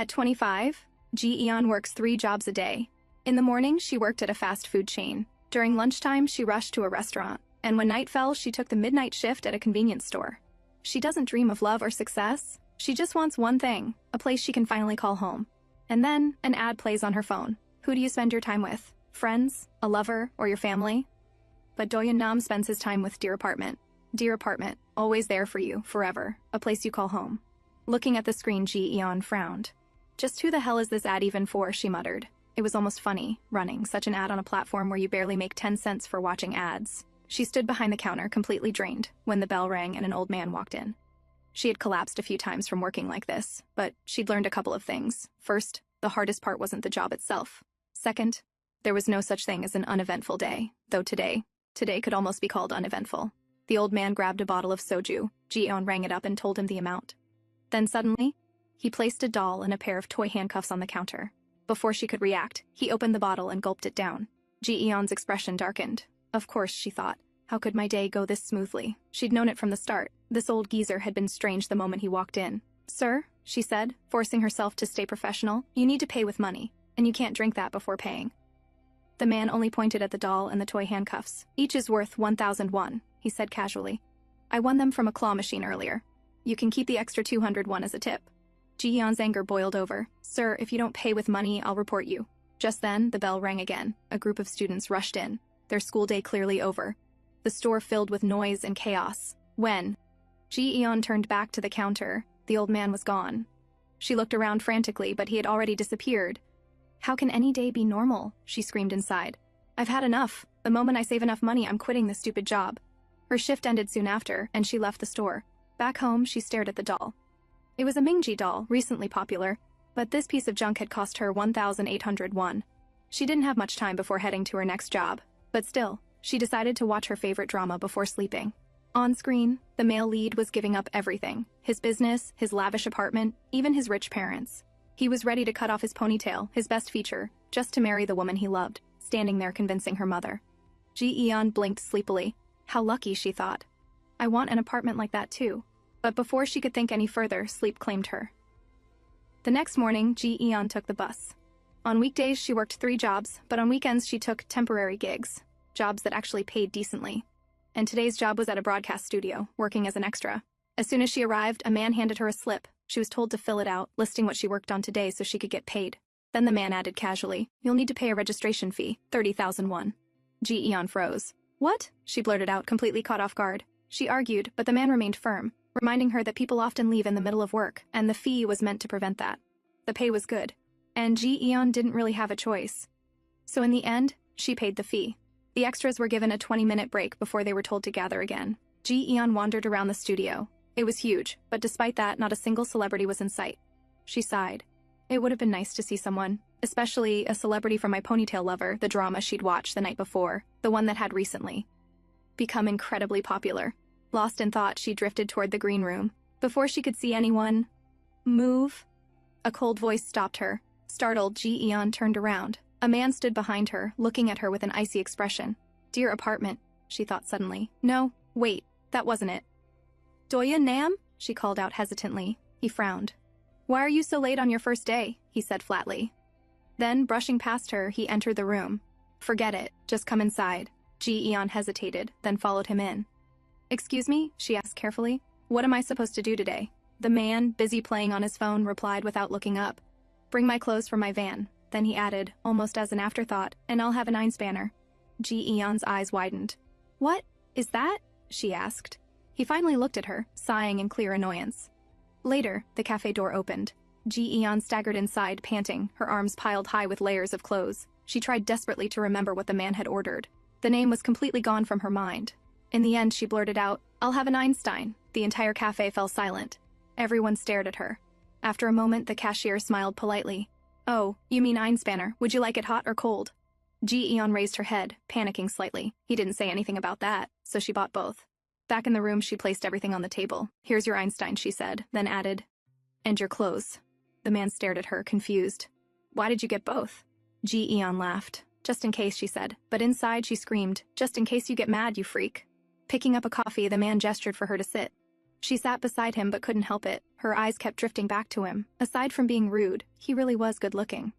At 25, Ji-eon works 3 jobs a day. In the morning, she worked at a fast food chain. During lunchtime, she rushed to a restaurant. And when night fell, she took the midnight shift at a convenience store. She doesn't dream of love or success. She just wants one thing, a place she can finally call home. And then, an ad plays on her phone. Who do you spend your time with? Friends? A lover? Or your family? But Doyun Nam spends his time with Dear Apartment. Dear Apartment, always there for you, forever. A place you call home. Looking at the screen, Ji-eon frowned. Just who the hell is this ad even for, she muttered. It was almost funny, running such an ad on a platform where you barely make 10 cents for watching ads. She stood behind the counter, completely drained, when the bell rang and an old man walked in. She had collapsed a few times from working like this, but she'd learned a couple of things. First, the hardest part wasn't the job itself. Second, there was no such thing as an uneventful day, though today could almost be called uneventful. The old man grabbed a bottle of soju. Ji-eon rang it up and told him the amount. Then suddenly, he placed a doll and a pair of toy handcuffs on the counter. Before she could react, he opened the bottle and gulped it down. Ji-eon's expression darkened. Of course, she thought. How could my day go this smoothly? She'd known it from the start. This old geezer had been strange the moment he walked in. Sir, she said, forcing herself to stay professional, you need to pay with money, and you can't drink that before paying. The man only pointed at the doll and the toy handcuffs. Each is worth 1,001, he said casually. I won them from a claw machine earlier. You can keep the extra 201 as a tip. Ji-eon's anger boiled over. Sir, if you don't pay with money, I'll report you. Just then, the bell rang again. A group of students rushed in, their school day clearly over. The store filled with noise and chaos. When Ji-eon turned back to the counter, the old man was gone. She looked around frantically, but he had already disappeared. How can any day be normal? She screamed inside. I've had enough. The moment I save enough money, I'm quitting this stupid job. Her shift ended soon after, and she left the store. Back home, she stared at the doll. It was a Mingji doll, recently popular, but this piece of junk had cost her 1,801. She didn't have much time before heading to her next job, but still, she decided to watch her favorite drama before sleeping. On screen, the male lead was giving up everything. His business, his lavish apartment, even his rich parents. He was ready to cut off his ponytail, his best feature, just to marry the woman he loved, standing there convincing her mother. Ji-eon blinked sleepily. How lucky, she thought. I want an apartment like that too. But before she could think any further, sleep claimed her. The next morning, Ji-eon took the bus. On weekdays, she worked 3 jobs, but on weekends she took temporary gigs, jobs that actually paid decently. And today's job was at a broadcast studio, working as an extra. As soon as she arrived, a man handed her a slip. She was told to fill it out, listing what she worked on today so she could get paid. Then the man added casually, you'll need to pay a registration fee, 30,001. Ji-eon froze. What? She blurted out, completely caught off guard. She argued, but the man remained firm, reminding her that people often leave in the middle of work, and the fee was meant to prevent that. The pay was good, and Ji-eon didn't really have a choice. So in the end, she paid the fee. The extras were given a 20-minute break before they were told to gather again. Ji-eon wandered around the studio. It was huge, but despite that, not a single celebrity was in sight. She sighed. It would have been nice to see someone, especially a celebrity from My Ponytail Lover, the drama she'd watched the night before, the one that had recently become incredibly popular. Lost in thought, she drifted toward the green room. Before she could see anyone move, a cold voice stopped her. Startled, Ji-eon turned around. A man stood behind her, looking at her with an icy expression. Dear Apartment, she thought suddenly. No, wait, that wasn't it. Doyun Nam? She called out hesitantly. He frowned. Why are you so late on your first day? He said flatly. Then, brushing past her, he entered the room. Forget it, just come inside. Ji-eon hesitated, then followed him in. Excuse me? She asked carefully. What am I supposed to do today? The man, busy playing on his phone, replied without looking up. Bring my clothes from my van. Then he added, almost as an afterthought, and I'll have a 9-spanner. Ji-eon's eyes widened. What? Is that? She asked. He finally looked at her, sighing in clear annoyance. Later, the cafe door opened. Ji-eon staggered inside, panting, her arms piled high with layers of clothes. She tried desperately to remember what the man had ordered. The name was completely gone from her mind. In the end, she blurted out, I'll have an Einstein. The entire cafe fell silent. Everyone stared at her. After a moment, the cashier smiled politely. Oh, you mean Einspanner. Would you like it hot or cold? Ji-eon raised her head, panicking slightly. He didn't say anything about that, so she bought both. Back in the room, she placed everything on the table. Here's your Einstein, she said, then added, and your clothes. The man stared at her, confused. Why did you get both? Ji-eon laughed. Just in case, she said, but inside she screamed, just in case you get mad, you freak. Picking up a coffee, the man gestured for her to sit. She sat beside him but couldn't help it. Her eyes kept drifting back to him. Aside from being rude, he really was good-looking.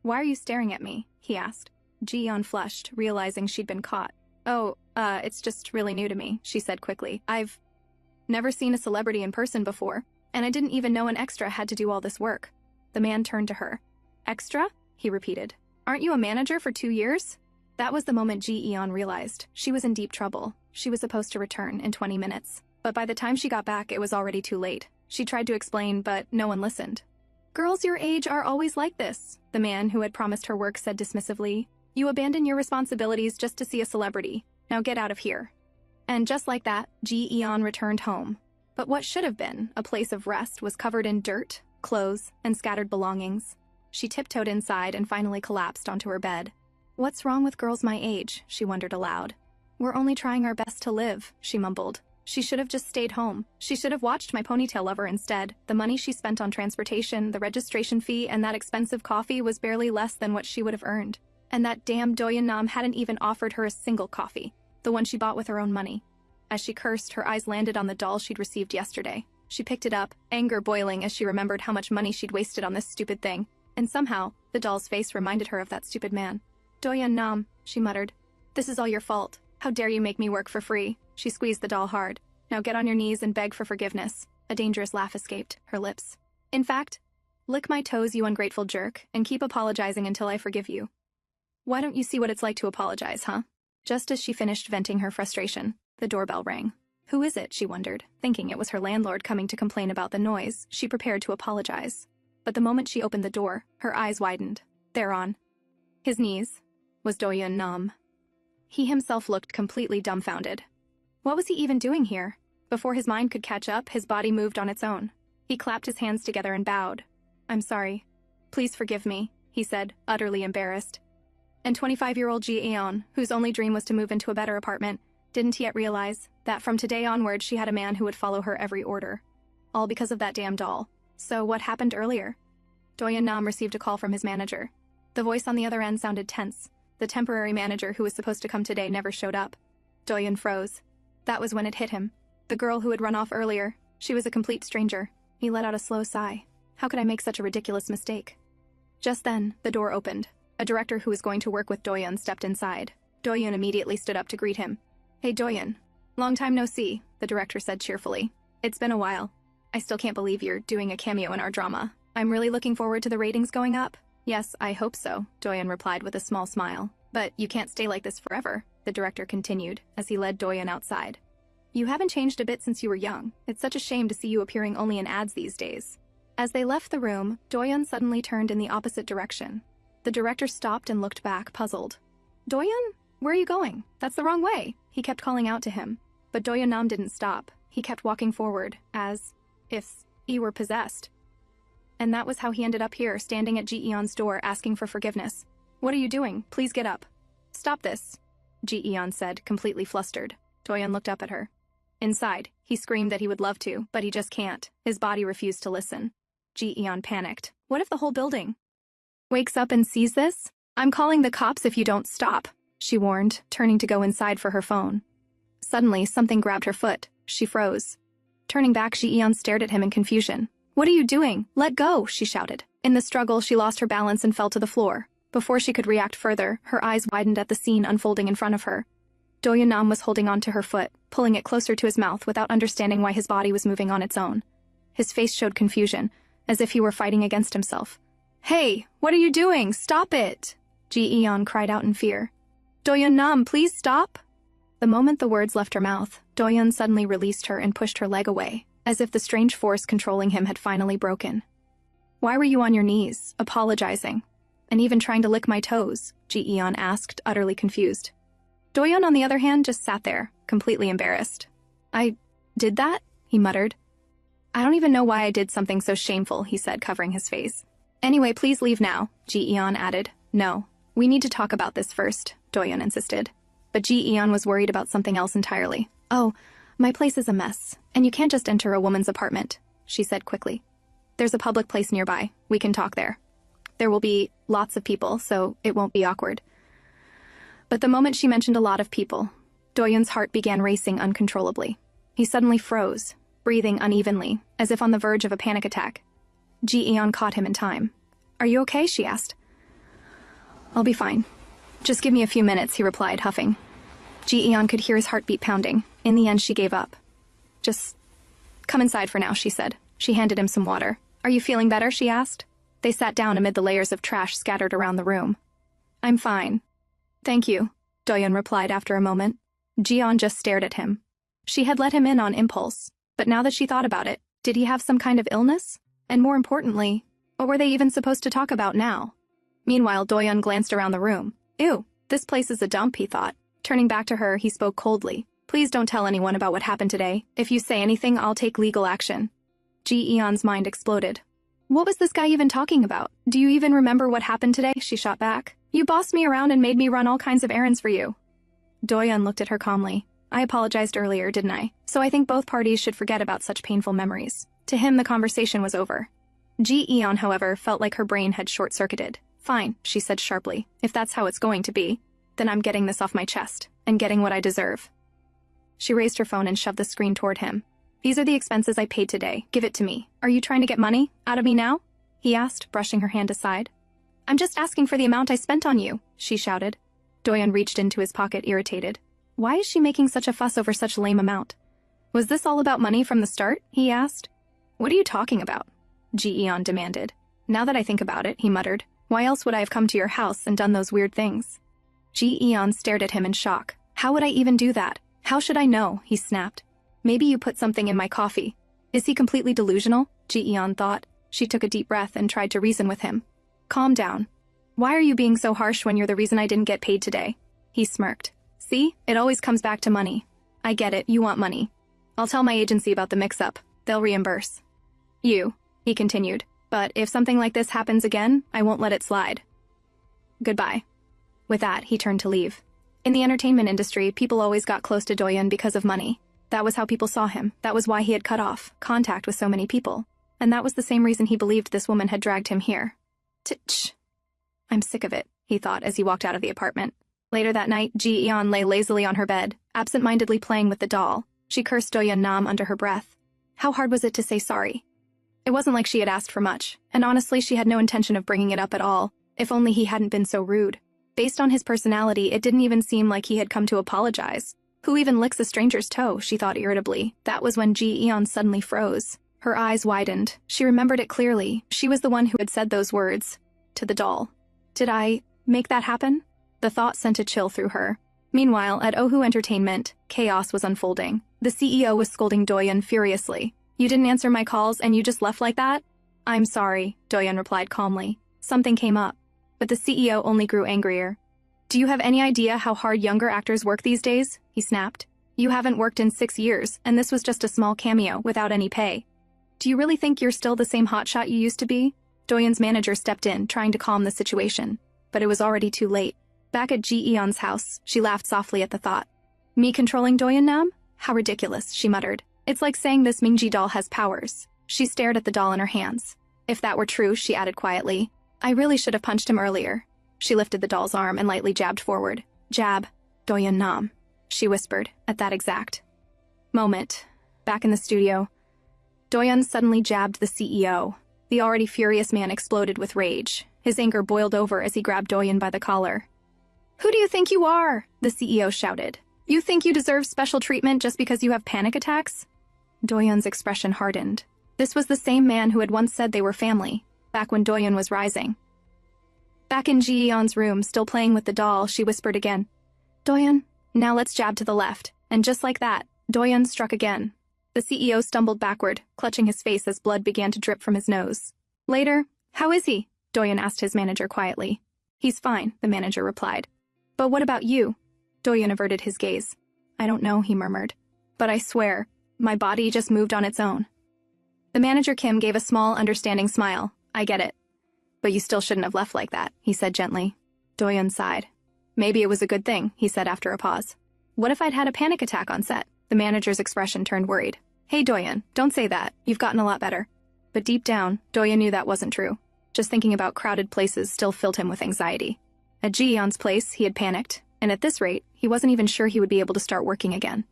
"Why are you staring at me?" he asked. Ji-eon flushed, realizing she'd been caught. "Oh, it's just really new to me," she said quickly. "I've never seen a celebrity in person before, and I didn't even know an extra had to do all this work." The man turned to her. "Extra?" he repeated. "Aren't you a manager for 2 years?" That was the moment Ji-eon realized she was in deep trouble. She was supposed to return in 20 minutes. But by the time she got back, it was already too late. She tried to explain, but no one listened. "Girls your age are always like this," the man who had promised her work said dismissively. "You abandon your responsibilities just to see a celebrity. Now get out of here." And just like that, Ji-eon returned home. But what should have been a place of rest was covered in dirt, clothes, and scattered belongings. She tiptoed inside and finally collapsed onto her bed. "What's wrong with girls my age?" she wondered aloud. "We're only trying our best to live," she mumbled. She should have just stayed home. She should have watched My Ponytail Lover instead. The money she spent on transportation, the registration fee, and that expensive coffee was barely less than what she would have earned. And that damn Doyun Nam hadn't even offered her a single coffee, the one she bought with her own money. As she cursed, her eyes landed on the doll she'd received yesterday. She picked it up, anger boiling as she remembered how much money she'd wasted on this stupid thing. And somehow, the doll's face reminded her of that stupid man. "Doyun Nam," she muttered. "This is all your fault. How dare you make me work for free?" She squeezed the doll hard. "Now get on your knees and beg for forgiveness." A dangerous laugh escaped her lips. "In fact, lick my toes, you ungrateful jerk, and keep apologizing until I forgive you. Why don't you see what it's like to apologize, huh?" Just as she finished venting her frustration, the doorbell rang. Who is it, she wondered, thinking it was her landlord coming to complain about the noise. She prepared to apologize. But the moment she opened the door, her eyes widened. There on his knees was Doyun Nam. He himself looked completely dumbfounded. What was he even doing here? Before his mind could catch up, his body moved on its own. He clapped his hands together and bowed. "I'm sorry. Please forgive me," he said, utterly embarrassed. And 25-year-old Ji-eon, whose only dream was to move into a better apartment, didn't yet realize that from today onward she had a man who would follow her every order. All because of that damn doll. So what happened earlier? Doyun Nam received a call from his manager. The voice on the other end sounded tense. The temporary manager who was supposed to come today never showed up. Doyun froze. That was when it hit him. The girl who had run off earlier. She was a complete stranger. He let out a slow sigh. How could I make such a ridiculous mistake? Just then, the door opened. A director who was going to work with Doyun stepped inside. Doyun immediately stood up to greet him. "Hey Doyun. Long time no see," the director said cheerfully. "It's been a while. I still can't believe you're doing a cameo in our drama. I'm really looking forward to the ratings going up." "Yes, I hope so," Doyun replied with a small smile. "But you can't stay like this forever," the director continued, as he led Doyun outside. "You haven't changed a bit since you were young. It's such a shame to see you appearing only in ads these days." As they left the room, Doyun suddenly turned in the opposite direction. The director stopped and looked back, puzzled. "Doyun? Where are you going? That's the wrong way," he kept calling out to him. But Doyun Nam didn't stop. He kept walking forward, as if he were possessed. And that was how he ended up here, standing at Ji-eon's door, asking for forgiveness. "What are you doing? Please get up." "Stop this," Ji-eon said, completely flustered. Doyun looked up at her. Inside, he screamed that he would love to, but he just can't. His body refused to listen. Ji-eon panicked. What if the whole building wakes up and sees this? "I'm calling the cops if you don't stop," she warned, turning to go inside for her phone. Suddenly, something grabbed her foot. She froze. Turning back, Ji-eon stared at him in confusion. "What are you doing? Let go," she shouted. In the struggle, she lost her balance and fell to the floor. Before she could react further, her eyes widened at the scene unfolding in front of her. Doyun Nam was holding onto her foot, pulling it closer to his mouth without understanding why his body was moving on its own. His face showed confusion, as if he were fighting against himself. "Hey, what are you doing? Stop it!" Ji-eon cried out in fear. "Doyun Nam, please stop!" The moment the words left her mouth, Doyun suddenly released her and pushed her leg away, as if the strange force controlling him had finally broken. "Why were you on your knees, apologizing, and even trying to lick my toes?" Ji-eon asked, utterly confused. Doyun, on the other hand, just sat there, completely embarrassed. "I did that?" he muttered. "I don't even know why I did something so shameful," he said, covering his face. "Anyway, please leave now," Ji-eon added. "No, we need to talk about this first," Doyun insisted. But Ji-eon was worried about something else entirely. "Oh, my place is a mess, and you can't just enter a woman's apartment," she said quickly. "There's a public place nearby. We can talk there. There will be lots of people, so it won't be awkward." But the moment she mentioned a lot of people, Doyun's heart began racing uncontrollably. He suddenly froze. breathing unevenly, as if on the verge of a panic attack. Ji-eon caught him in time. "Are you okay?" she asked. "I'll be fine. Just give me a few minutes," he replied, huffing. Ji-eon could hear his heartbeat pounding. In the end, she gave up. "Just come inside for now," she said. She handed him some water. "Are you feeling better?" she asked. They sat down amid the layers of trash scattered around the room. "I'm fine. Thank you," Doyun replied after a moment. Ji-eon just stared at him. She had let him in on impulse, but now that she thought about it, did he have some kind of illness? And more importantly, what were they even supposed to talk about now? Meanwhile, Doyun glanced around the room. "Ew, this place is a dump," he thought. Turning back to her, he spoke coldly. "Please don't tell anyone about what happened today. If you say anything, I'll take legal action." Ji-eon's mind exploded. "What was this guy even talking about? Do you even remember what happened today?" she shot back. "You bossed me around and made me run all kinds of errands for you." Doyun looked at her calmly. "I apologized earlier, didn't I? So I think both parties should forget about such painful memories." To him, the conversation was over. Ji-eon, however, felt like her brain had short-circuited. "Fine," she said sharply. "If that's how it's going to be, then I'm getting this off my chest, and getting what I deserve." She raised her phone and shoved the screen toward him. "These are the expenses I paid today. Give it to me. Are you trying to get money out of me now?" he asked, brushing her hand aside. "I'm just asking for the amount I spent on you," she shouted. Doyun reached into his pocket, irritated. Why is she making such a fuss over such a lame amount? "Was this all about money from the start?" he asked. "What are you talking about?" Ji-eon demanded. "Now that I think about it," he muttered, "why else would I have come to your house and done those weird things?" Ji-eon stared at him in shock. "How would I even do that? How should I know?" he snapped. "Maybe you put something in my coffee." Is he completely delusional? Ji-eon thought. She took a deep breath and tried to reason with him. "Calm down. Why are you being so harsh when you're the reason I didn't get paid today?" He smirked. "See, it always comes back to money. I get it, you want money. I'll tell my agency about the mix-up. They'll reimburse you," he continued. "But if something like this happens again, I won't let it slide. Goodbye." With that, he turned to leave. In the entertainment industry, people always got close to Doyun because of money. That was how people saw him. That was why he had cut off contact with so many people. And that was the same reason he believed this woman had dragged him here. Tch. "I'm sick of it," he thought as he walked out of the apartment. Later that night, Ji-eon lay lazily on her bed, absent-mindedly playing with the doll. She cursed Doyun Nam under her breath. How hard was it to say sorry? It wasn't like she had asked for much, and honestly she had no intention of bringing it up at all, if only he hadn't been so rude. Based on his personality, it didn't even seem like he had come to apologize. Who even licks a stranger's toe, she thought irritably. That was when Ji-eon suddenly froze. Her eyes widened. She remembered it clearly. She was the one who had said those words to the doll. Did I make that happen? The thought sent a chill through her. Meanwhile, at Ohu Entertainment, chaos was unfolding. The CEO was scolding Doyun furiously. "You didn't answer my calls and you just left like that?" "I'm sorry," Doyun replied calmly. "Something came up." But the CEO only grew angrier. "Do you have any idea how hard younger actors work these days?" he snapped. "You haven't worked in 6 years, and this was just a small cameo without any pay. Do you really think you're still the same hotshot you used to be?" Doyun's manager stepped in, trying to calm the situation. But it was already too late. Back at Ji-eon's house, she laughed softly at the thought. "Me controlling Doyun Nam? How ridiculous," she muttered. "It's like saying this Mingji doll has powers." She stared at the doll in her hands. "If that were true," she added quietly, "I really should have punched him earlier." She lifted the doll's arm and lightly jabbed forward. "Jab, Doyun Nam," she whispered at that exact moment. Back in the studio, Doyun suddenly jabbed the CEO. The already furious man exploded with rage. His anger boiled over as he grabbed Doyun by the collar. "Who do you think you are?" the CEO shouted. "You think you deserve special treatment just because you have panic attacks?" Doyun's expression hardened. This was the same man who had once said they were family, back when Doyun was rising. Back in Ji-eon's room, still playing with the doll, she whispered again. "Doyun, now let's jab to the left." And just like that, Doyun struck again. The CEO stumbled backward, clutching his face as blood began to drip from his nose. Later, "How is he?" Doyun asked his manager quietly. "He's fine," the manager replied. "But what about you?" Doyun averted his gaze. "I don't know," he murmured. "But I swear, my body just moved on its own." The manager Kim gave a small, understanding smile. "I get it. But you still shouldn't have left like that," he said gently. Doyun sighed. "Maybe it was a good thing," he said after a pause. "What if I'd had a panic attack on set?" The manager's expression turned worried. "Hey, Doyun, don't say that. You've gotten a lot better." But deep down, Doyun knew that wasn't true. Just thinking about crowded places still filled him with anxiety. At Ji-eon's place, he had panicked, and at this rate, he wasn't even sure he would be able to start working again.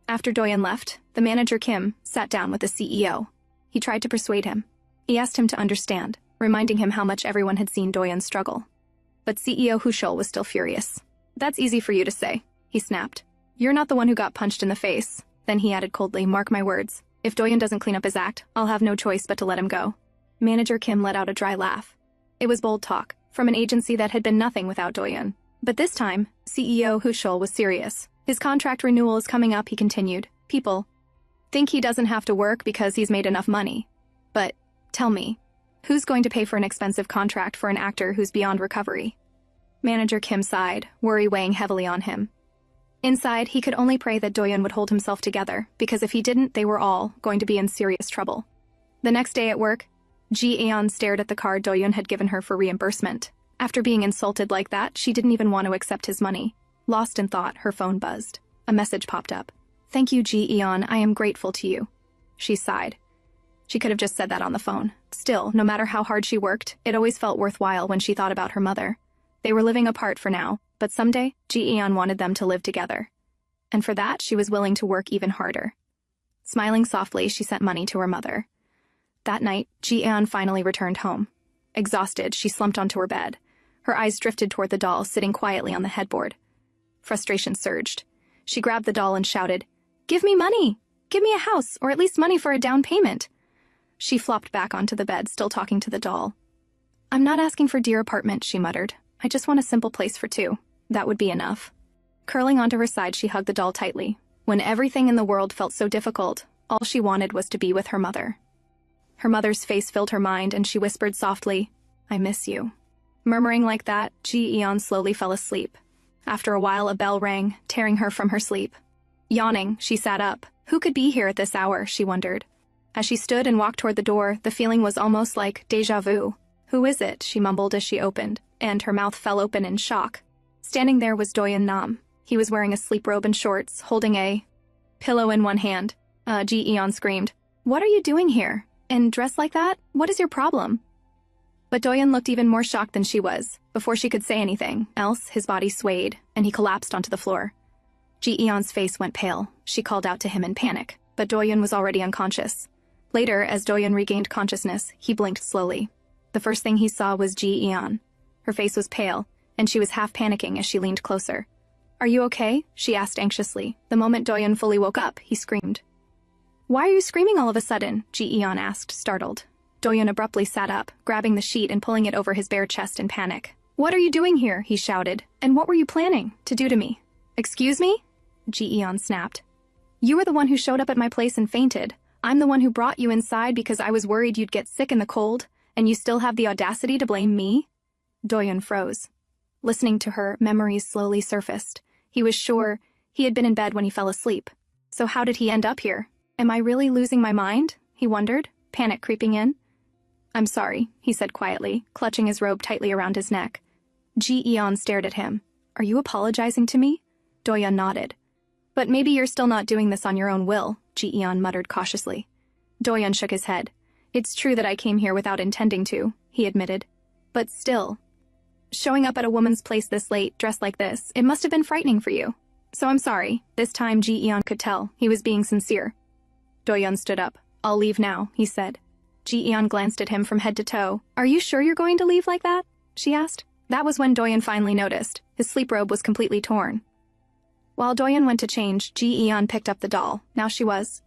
After Doyun left, the manager Kim sat down with the CEO. He tried to persuade him. He asked him to understand, reminding him how much everyone had seen Doyun struggle. But CEO Hushul was still furious. "That's easy for you to say," he snapped. "You're not the one who got punched in the face." Then he added coldly, "Mark my words. If Doyun doesn't clean up his act, I'll have no choice but to let him go." Manager Kim let out a dry laugh. It was bold talk, from an agency that had been nothing without Doyun. But this time, CEO Hushul was serious. "His contract renewal is coming up," he continued. "People think he doesn't have to work because he's made enough money. But, tell me, who's going to pay for an expensive contract for an actor who's beyond recovery?" Manager Kim sighed, worry weighing heavily on him. Inside, he could only pray that Doyun would hold himself together, because if he didn't, they were all going to be in serious trouble. The next day at work, Ji-eon stared at the card Doyun had given her for reimbursement. After being insulted like that, she didn't even want to accept his money. Lost in thought, her phone buzzed. A message popped up. "Thank you, Ji-eon, I am grateful to you." She sighed. She could have just said that on the phone. Still, no matter how hard she worked, it always felt worthwhile when she thought about her mother. They were living apart for now, but someday, Ji-eon wanted them to live together. And for that, she was willing to work even harder. Smiling softly, she sent money to her mother. That night, Ji-eon finally returned home. Exhausted, she slumped onto her bed. Her eyes drifted toward the doll sitting quietly on the headboard. Frustration surged. She grabbed the doll and shouted, "Give me money! Give me a house, or at least money for a down payment!" She flopped back onto the bed, still talking to the doll. "I'm not asking for dear apartment," she muttered. "I just want a simple place for two. That would be enough." Curling onto her side, she hugged the doll tightly. When everything in the world felt so difficult, all she wanted was to be with her mother. Her mother's face filled her mind, and she whispered softly, "I miss you." Murmuring like that, Ji-eon slowly fell asleep. After a while, a bell rang, tearing her from her sleep. Yawning, she sat up. Who could be here at this hour, she wondered. As she stood and walked toward the door, the feeling was almost like déjà vu. "Who is it?" she mumbled as she opened, and her mouth fell open in shock. Standing there was Doyun Nam. He was wearing a sleep robe and shorts, holding a pillow in one hand. Ji-eon screamed, "What are you doing here? And dressed like that? What is your problem?" But Doyun looked even more shocked than she was. Before she could say anything else, his body swayed, and he collapsed onto the floor. Ji-eon's face went pale. She called out to him in panic, but Doyun was already unconscious. Later, as Doyun regained consciousness, he blinked slowly. The first thing he saw was Ji-eon. Her face was pale, and she was half panicking as she leaned closer. "Are you okay?" she asked anxiously. The moment Doyun fully woke up, he screamed. "Why are you screaming all of a sudden?" Ji-eon asked, startled. Doyun abruptly sat up, grabbing the sheet and pulling it over his bare chest in panic. "What are you doing here?" he shouted. "And what were you planning to do to me?" "Excuse me?" Ji-eon snapped. "You were the one who showed up at my place and fainted. I'm the one who brought you inside because I was worried you'd get sick in the cold, and you still have the audacity to blame me?" Doyun froze. Listening to her, memories slowly surfaced. He was sure he had been in bed when he fell asleep. So how did he end up here? Am I really losing my mind? He wondered, panic creeping in. "I'm sorry," he said quietly, clutching his robe tightly around his neck. Ji-eon stared at him. "Are you apologizing to me?" Doyun nodded. "But maybe you're still not doing this on your own will," Ji-eon muttered cautiously. Doyun shook his head. "It's true that I came here without intending to," he admitted. "But still, showing up at a woman's place this late, dressed like this, it must have been frightening for you. So I'm sorry." This time Ji-eon could tell he was being sincere. Doyun stood up. "I'll leave now," he said. Ji-eon glanced at him from head to toe. "Are you sure you're going to leave like that?" she asked. That was when Doyun finally noticed. His sleep robe was completely torn. While Doyun went to change, Ji-eon picked up the doll. Now she was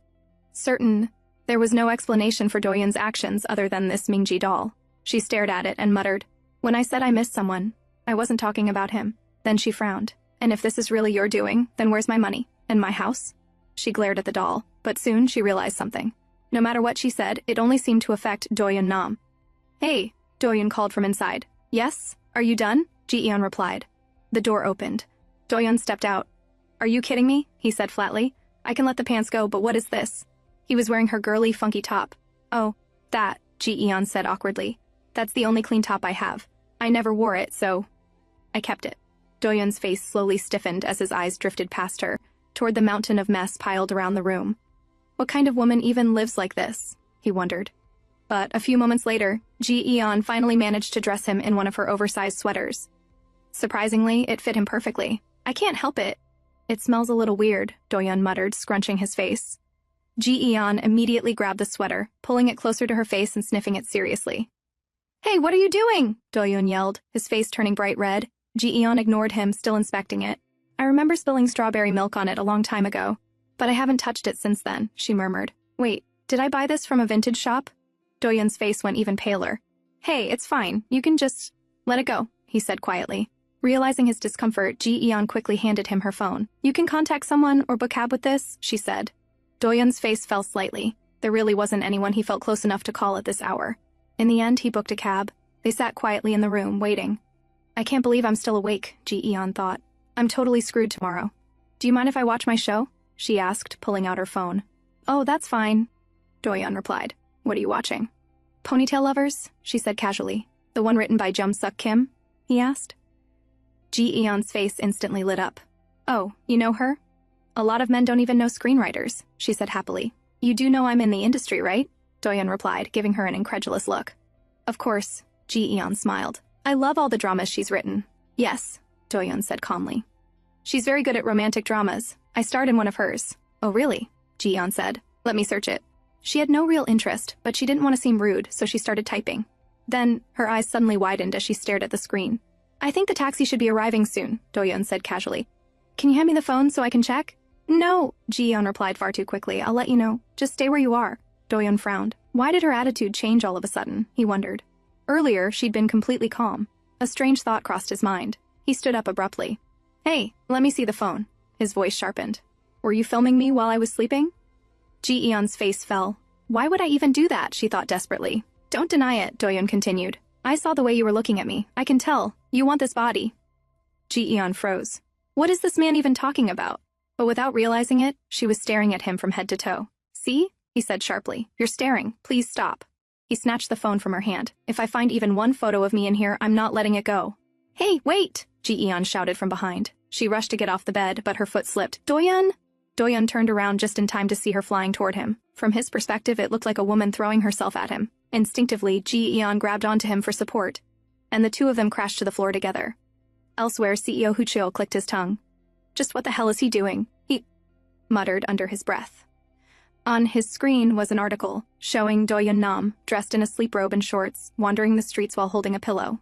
certain there was no explanation for Doyun's actions other than this Mingji doll. She stared at it and muttered, "When I said I missed someone, I wasn't talking about him." Then she frowned. "And if this is really your doing, then where's my money? And my house?" She glared at the doll, but soon she realized something. No matter what she said, it only seemed to affect Doyun Nam. "Hey," Doyun called from inside. "Yes? Are you done?" Ji-eon replied. The door opened. Doyun stepped out. "Are you kidding me?" he said flatly. "I can let the pants go, but what is this?" He was wearing her girly, funky top. "Oh, that," Ji-eon said awkwardly. "That's the only clean top I have. I never wore it, so I kept it." Doyun's face slowly stiffened as his eyes drifted past her, toward the mountain of mess piled around the room. What kind of woman even lives like this? He wondered. But a few moments later, Ji-eon finally managed to dress him in one of her oversized sweaters. Surprisingly, it fit him perfectly. "I can't help it," It smells a little weird, Doyun muttered, scrunching his face. Ji-eon immediately grabbed the sweater, pulling it closer to her face and sniffing it seriously. Hey, what are you doing? Doyun yelled, his face turning bright red. Ji-eon ignored him, still inspecting it. I remember spilling strawberry milk on it a long time ago, but I haven't touched it since then, she murmured. Wait, did I buy this from a vintage shop? Doyun's face went even paler. Hey, it's fine, you can just let it go, he said quietly. Realizing his discomfort, Ji-eon quickly handed him her phone. You can contact someone or book cab with this, she said. Doyun's face fell slightly. There really wasn't anyone he felt close enough to call at this hour. In the end, he booked a cab. They sat quietly in the room, waiting. I can't believe I'm still awake, Ji-eon thought. I'm totally screwed tomorrow. Do you mind if I watch my show? She asked, pulling out her phone. Oh, that's fine, Doyun replied. What are you watching? Ponytail Lovers, she said casually. The one written by Jung-suk Kim? He asked. Ji-eon's face instantly lit up. Oh, you know her? A lot of men don't even know screenwriters, she said happily. You do know I'm in the industry, right? Doyun replied, giving her an incredulous look. Of course, Ji-eon smiled. I love all the dramas she's written. Yes, Doyun said calmly. She's very good at romantic dramas. I starred in one of hers. Oh really? Ji-eon said. Let me search it. She had no real interest, but she didn't want to seem rude, so she started typing. Then, her eyes suddenly widened as she stared at the screen. I think the taxi should be arriving soon, Doyun said casually. Can you hand me the phone so I can check? No, Ji-eon replied far too quickly. I'll let you know. Just stay where you are. Doyun frowned. Why did her attitude change all of a sudden? He wondered. Earlier, she'd been completely calm. A strange thought crossed his mind. He stood up abruptly. Hey, let me see the phone. His voice sharpened. Were you filming me while I was sleeping? Ji-eon's face fell. Why would I even do that? She thought desperately. Don't deny it, Doyun continued. I saw the way you were looking at me. I can tell. You want this body. Ji-eon froze. What is this man even talking about? But without realizing it, she was staring at him from head to toe. See? He said sharply. You're staring. Please stop. He snatched the phone from her hand. If I find even one photo of me in here, I'm not letting it go. Hey, wait! Ji-eon shouted from behind. She rushed to get off the bed, but her foot slipped. Doyun! Doyun turned around just in time to see her flying toward him. From his perspective, it looked like a woman throwing herself at him. Instinctively, Ji-eon grabbed onto him for support, and the two of them crashed to the floor together. Elsewhere, CEO Huchil clicked his tongue. Just what the hell is he doing? He muttered under his breath. On his screen was an article showing Doyun Nam, dressed in a sleep robe and shorts, wandering the streets while holding a pillow.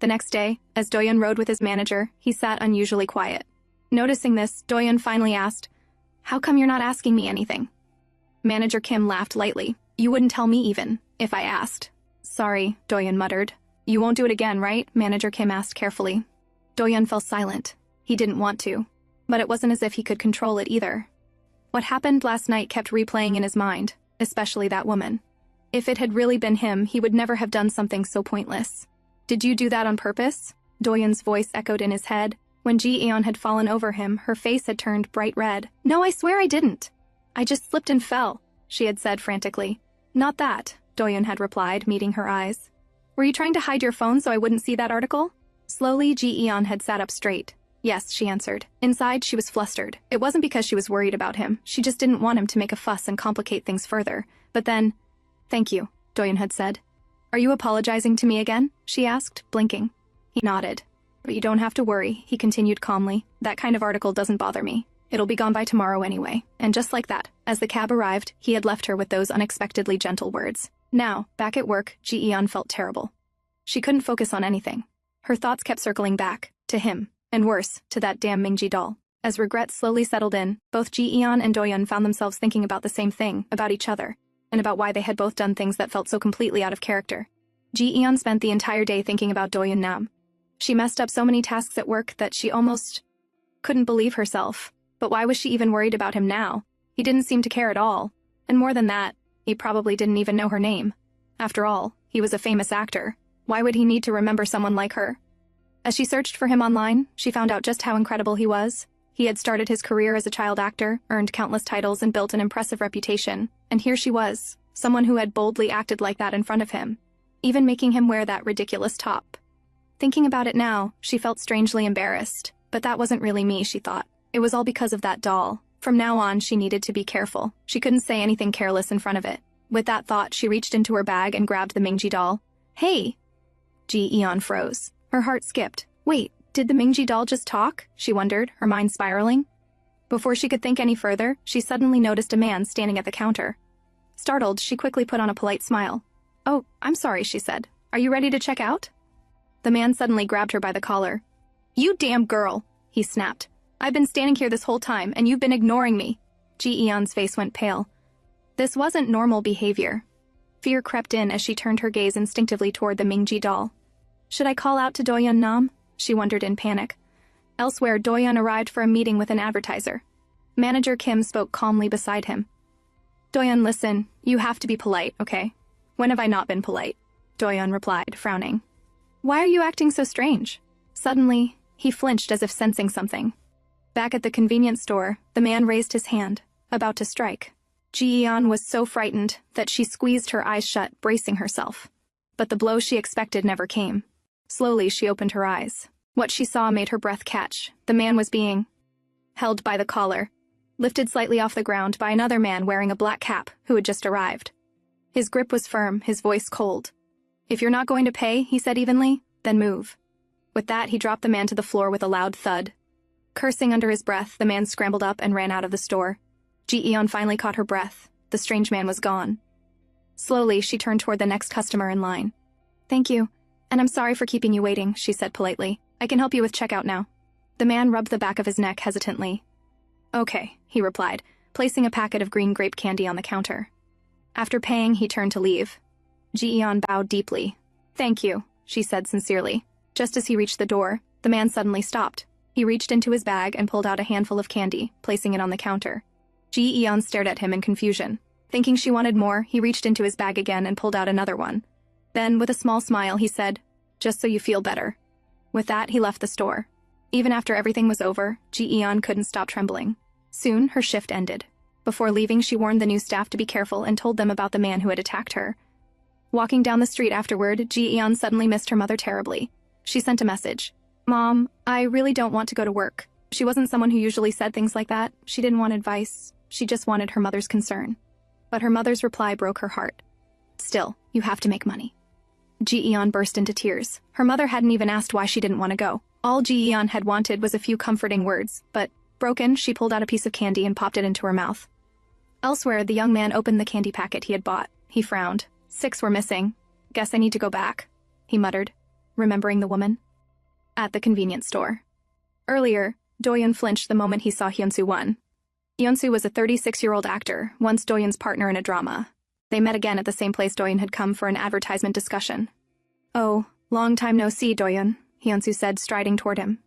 The next day, as Doyun rode with his manager, he sat unusually quiet. Noticing this, Doyun finally asked, How come you're not asking me anything? Manager Kim laughed lightly. You wouldn't tell me even, if I asked. Sorry, Doyun muttered. You won't do it again, right? Manager Kim asked carefully. Doyun fell silent. He didn't want to, but it wasn't as if he could control it either. What happened last night kept replaying in his mind, especially that woman. If it had really been him, he would never have done something so pointless. Did you do that on purpose? Doyun's voice echoed in his head. When Ji-eon had fallen over him, her face had turned bright red. No, I swear I didn't. I just slipped and fell, she had said frantically. Not that, Doyun had replied, meeting her eyes. Were you trying to hide your phone so I wouldn't see that article? Slowly, Ji-eon had sat up straight. Yes, she answered. Inside, she was flustered. It wasn't because she was worried about him. She just didn't want him to make a fuss and complicate things further. But then, Thank you, Doyun had said. Are you apologizing to me again? She asked, blinking. He nodded. But you don't have to worry, he continued calmly. That kind of article doesn't bother me. It'll be gone by tomorrow anyway. And just like that, as the cab arrived, he had left her with those unexpectedly gentle words. Now, back at work, Ji-eon felt terrible. She couldn't focus on anything. Her thoughts kept circling back, to him, and worse, to that damn Mingji doll. As regret slowly settled in, both Ji-eon and Doyun found themselves thinking about the same thing, about each other, and about why they had both done things that felt so completely out of character. Ji-eon spent the entire day thinking about Doyun Nam. She messed up so many tasks at work that she almost couldn't believe herself. But why was she even worried about him now? He didn't seem to care at all. And more than that, he probably didn't even know her name. After all, he was a famous actor. Why would he need to remember someone like her? As she searched for him online, she found out just how incredible he was. He had started his career as a child actor, earned countless titles, and built an impressive reputation. And here she was, someone who had boldly acted like that in front of him, even making him wear that ridiculous top. Thinking about it now, she felt strangely embarrassed. But that wasn't really me, she thought. It was all because of that doll. From now on, she needed to be careful. She couldn't say anything careless in front of it. With that thought, she reached into her bag and grabbed the Mingji doll. Hey! Ji-eon froze. Her heart skipped. Wait, did the Mingji doll just talk? She wondered, her mind spiraling. Before she could think any further, she suddenly noticed a man standing at the counter. Startled, she quickly put on a polite smile. "Oh, I'm sorry," she said. "Are you ready to check out?" The man suddenly grabbed her by the collar. "You damn girl," he snapped. "I've been standing here this whole time, and you've been ignoring me." Ji-eon's face went pale. This wasn't normal behavior. Fear crept in as she turned her gaze instinctively toward the Mingji doll. Should I call out to Doyun Nam? She wondered in panic. Elsewhere, Doyun arrived for a meeting with an advertiser. Manager Kim spoke calmly beside him. "Doyun, listen, you have to be polite, okay? When have I not been polite?" Doyun replied, frowning. "Why are you acting so strange?" Suddenly, he flinched as if sensing something. Back at the convenience store, the man raised his hand, about to strike. Ji-eon was so frightened that she squeezed her eyes shut, bracing herself. But the blow she expected never came. Slowly, she opened her eyes. What she saw made her breath catch. The man was being held by the collar, lifted slightly off the ground by another man wearing a black cap who had just arrived. His grip was firm, his voice cold. "If you're not going to pay," he said evenly, "then move." With that, he dropped the man to the floor with a loud thud. Cursing under his breath, the man scrambled up and ran out of the store. Ji-eon finally caught her breath. The strange man was gone. Slowly, she turned toward the next customer in line. "Thank you, and I'm sorry for keeping you waiting," she said politely. "I can help you with checkout now." The man rubbed the back of his neck hesitantly. "Okay," he replied, placing a packet of green grape candy on the counter. After paying, he turned to leave. Ji-eon bowed deeply. "Thank you," she said sincerely. Just as he reached the door, the man suddenly stopped. He reached into his bag and pulled out a handful of candy, placing it on the counter. Ji-eon stared at him in confusion. Thinking she wanted more, he reached into his bag again and pulled out another one. Then, with a small smile, he said, "Just so you feel better." With that, he left the store. Even after everything was over, Ji-eon couldn't stop trembling. Soon, her shift ended. Before leaving, she warned the new staff to be careful and told them about the man who had attacked her. Walking down the street afterward, Ji-eon suddenly missed her mother terribly. She sent a message. "Mom, I really don't want to go to work." She wasn't someone who usually said things like that. She didn't want advice. She just wanted her mother's concern. But her mother's reply broke her heart. "Still, you have to make money." Ji-eon burst into tears. Her mother hadn't even asked why she didn't want to go. All Ji-eon had wanted was a few comforting words, but, broken, she pulled out a piece of candy and popped it into her mouth. Elsewhere, the young man opened the candy packet he had bought. He frowned. 6 were missing. "Guess I need to go back," he muttered, remembering the woman. At the convenience store. Earlier, Doyun flinched the moment he saw Hyunsu 1. Hyunsu was a 36-year-old actor, once Doyun's partner in a drama. They met again at the same place Doyun had come for an advertisement discussion. "Oh, long time no see, Doyun," Hyunsu said, striding toward him.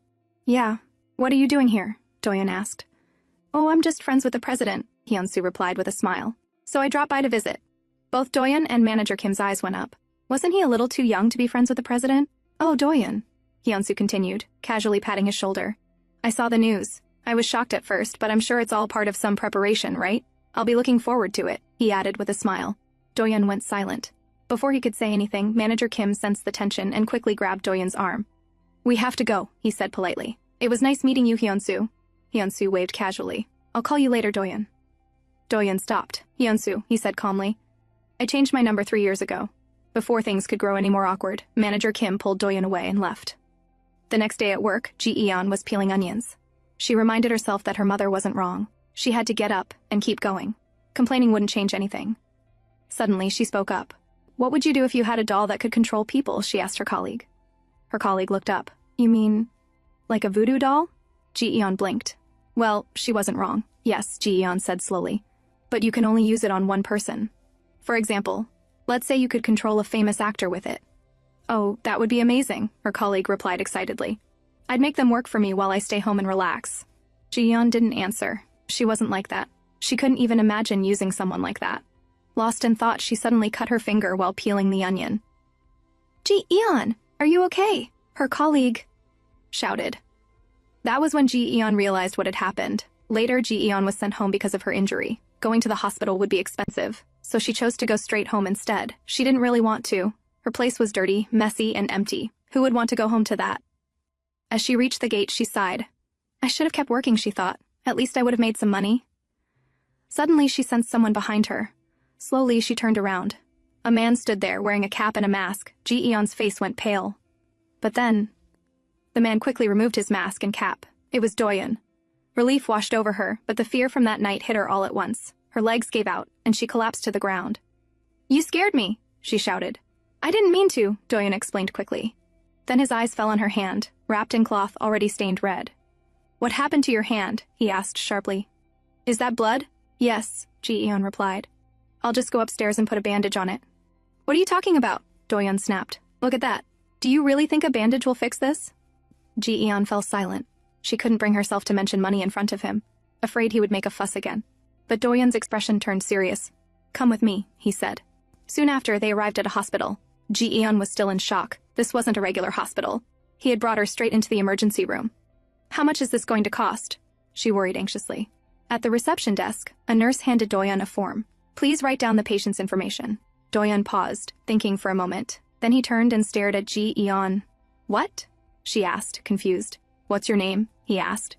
"Yeah. What are you doing here?" Doyun asked. "Oh, I'm just friends with the president," Hyunsu replied with a smile. "So I dropped by to visit." Both Doyun and manager Kim's eyes went up. Wasn't he a little too young to be friends with the president? "Oh, Doyun," Hyunsu continued, casually patting his shoulder. "I saw the news. I was shocked at first, but I'm sure it's all part of some preparation, right? I'll be looking forward to it," he added with a smile. Doyun went silent. Before he could say anything, manager Kim sensed the tension and quickly grabbed Doyun's arm. "We have to go," he said politely. "It was nice meeting you, Hyunsu." Hyunsu waved casually. "I'll call you later, Doyun." Doyun stopped. "Hyunsu," he said calmly. "I changed my number 3 years ago." Before things could grow any more awkward, manager Kim pulled Doyun away and left. The next day at work, Ji-eon was peeling onions. She reminded herself that her mother wasn't wrong. She had to get up and keep going. Complaining wouldn't change anything. Suddenly, she spoke up. "What would you do if you had a doll that could control people?" she asked her colleague. Her colleague looked up. "You mean, like a voodoo doll?" Ji-eon blinked. "Well, she wasn't wrong. Yes," Ji-eon said slowly. "But you can only use it on one person. For example, let's say you could control a famous actor with it." "Oh, that would be amazing," her colleague replied excitedly. "I'd make them work for me while I stay home and relax." Ji-eon didn't answer. She wasn't like that. She couldn't even imagine using someone like that. Lost in thought, she suddenly cut her finger while peeling the onion. "Ji-eon, are you okay?" her colleague shouted. That was when Ji-eon realized what had happened. Later, Ji-eon was sent home because of her injury. Going to the hospital would be expensive, so she chose to go straight home instead. She didn't really want to. Her place was dirty, messy, and empty. Who would want to go home to that? As she reached the gate, she sighed. "I should have kept working," she thought. "At least I would have made some money." Suddenly, she sensed someone behind her. Slowly, she turned around. A man stood there, wearing a cap and a mask. Ji-eon's face went pale. But then, the man quickly removed his mask and cap. It was Doyun. Relief washed over her, but the fear from that night hit her all at once. Her legs gave out, and she collapsed to the ground. "You scared me," she shouted. "I didn't mean to," Doyun explained quickly. Then his eyes fell on her hand, wrapped in cloth already stained red. "What happened to your hand?" he asked sharply. "Is that blood?" "Yes," Ji-eon replied. "I'll just go upstairs and put a bandage on it." "What are you talking about?" Doyun snapped. "Look at that. Do you really think a bandage will fix this?" Ji-eon fell silent. She couldn't bring herself to mention money in front of him, afraid he would make a fuss again. But Doyun's expression turned serious. "Come with me," he said. Soon after, they arrived at a hospital. Ji-eon was still in shock. This wasn't a regular hospital. He had brought her straight into the emergency room. "How much is this going to cost?" she worried anxiously. At the reception desk, a nurse handed Doyun a form. "Please write down the patient's information." Doyun paused, thinking for a moment. Then he turned and stared at Ji-eon. "What?" she asked, confused. "What's your name?" he asked.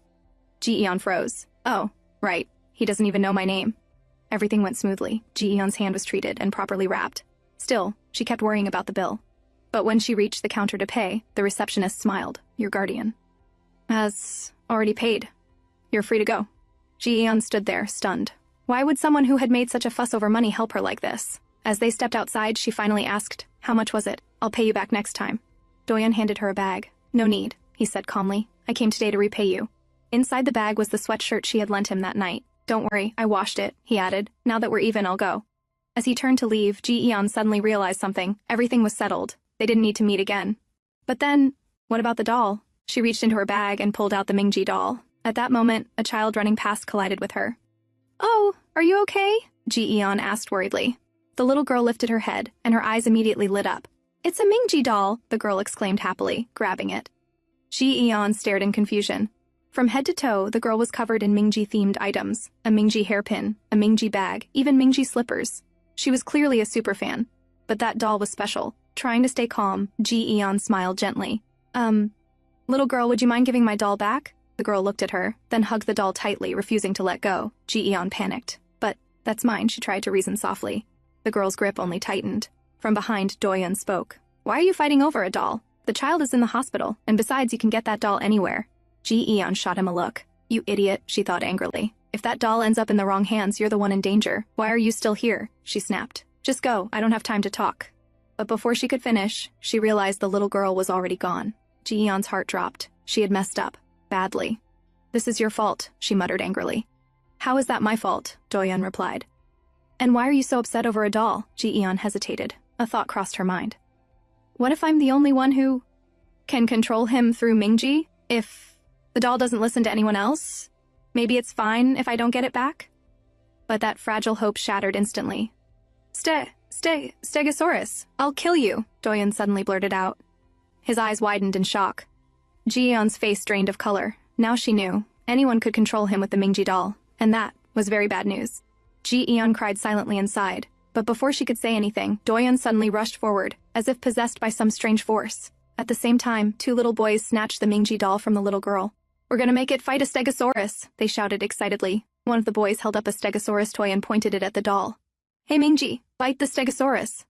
Ji-eon froze. "Oh, right. He doesn't even know my name." Everything went smoothly. Ji-eon's hand was treated and properly wrapped. Still, she kept worrying about the bill. But when she reached the counter to pay, the receptionist smiled. "Your guardian has already paid. You're free to go." Ji-eon stood there, stunned. Why would someone who had made such a fuss over money help her like this? As they stepped outside, she finally asked, "How much was it? I'll pay you back next time." Doyun handed her a bag. "No need," he said calmly. "I came today to repay you." Inside the bag was the sweatshirt she had lent him that night. "Don't worry, I washed it," he added. "Now that we're even, I'll go." As he turned to leave, Ji-eon suddenly realized something. Everything was settled. They didn't need to meet again. But then, what about the doll? She reached into her bag and pulled out the Mingji doll. At that moment, a child running past collided with her. "Oh, are you okay?" Ji-eon asked worriedly. The little girl lifted her head, and her eyes immediately lit up. "It's a Mingji doll," the girl exclaimed happily, grabbing it. Ji-eon stared in confusion. From head to toe, the girl was covered in Mingji-themed items, a Mingji hairpin, a Mingji bag, even Mingji slippers. She was clearly a superfan, but that doll was special. Trying to stay calm, Ji-eon smiled gently. Little girl, would you mind giving my doll back?" The girl looked at her, then hugged the doll tightly, refusing to let go. Ji-eon panicked. "But that's mine," she tried to reason softly. The girl's grip only tightened. From behind, Doyun spoke. "Why are you fighting over a doll? The child is in the hospital, and besides, you can get that doll anywhere." Ji-eon shot him a look. "You idiot," she thought angrily. "If that doll ends up in the wrong hands, you're the one in danger. Why are you still here?" she snapped. "Just go, I don't have time to talk." But before she could finish, she realized the little girl was already gone. Ji-eon's heart dropped. She had messed up. Badly. "This is your fault," she muttered angrily. "How is that my fault?" Doyun replied. "And why are you so upset over a doll?" Ji-eon hesitated. A thought crossed her mind. "What if I'm the only one who can control him through Mingji? If the doll doesn't listen to anyone else, maybe it's fine if I don't get it back?" But that fragile hope shattered instantly. Stegosaurus, I'll kill you," Doyun suddenly blurted out. His eyes widened in shock. Ji-eon's face drained of color. Now she knew. Anyone could control him with the Mingji doll, and that was very bad news. Ji-eon cried silently inside, but before she could say anything, Doyun suddenly rushed forward, as if possessed by some strange force. At the same time, two little boys snatched the Mingji doll from the little girl. "We're gonna make it fight a Stegosaurus," they shouted excitedly. One of the boys held up a Stegosaurus toy and pointed it at the doll. "Hey Mingji, bite the Stegosaurus."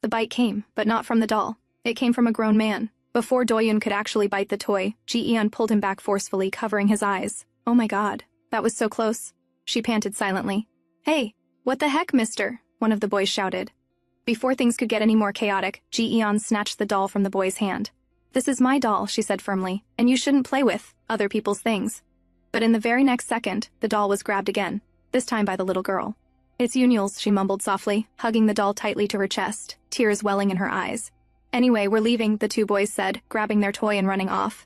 The bite came, but not from the doll. It came from a grown man. Before Doyun could actually bite the toy, Ji-eon pulled him back forcefully, covering his eyes. "Oh my god, that was so close." She panted silently. "Hey, what the heck, mister?" one of the boys shouted. Before things could get any more chaotic, Ji-eon snatched the doll from the boy's hand. "This is my doll," she said firmly, "and you shouldn't play with other people's things." But in the very next second, the doll was grabbed again, this time by the little girl. "It's Yunul's," she mumbled softly, hugging the doll tightly to her chest, tears welling in her eyes. "Anyway, we're leaving," the two boys said, grabbing their toy and running off.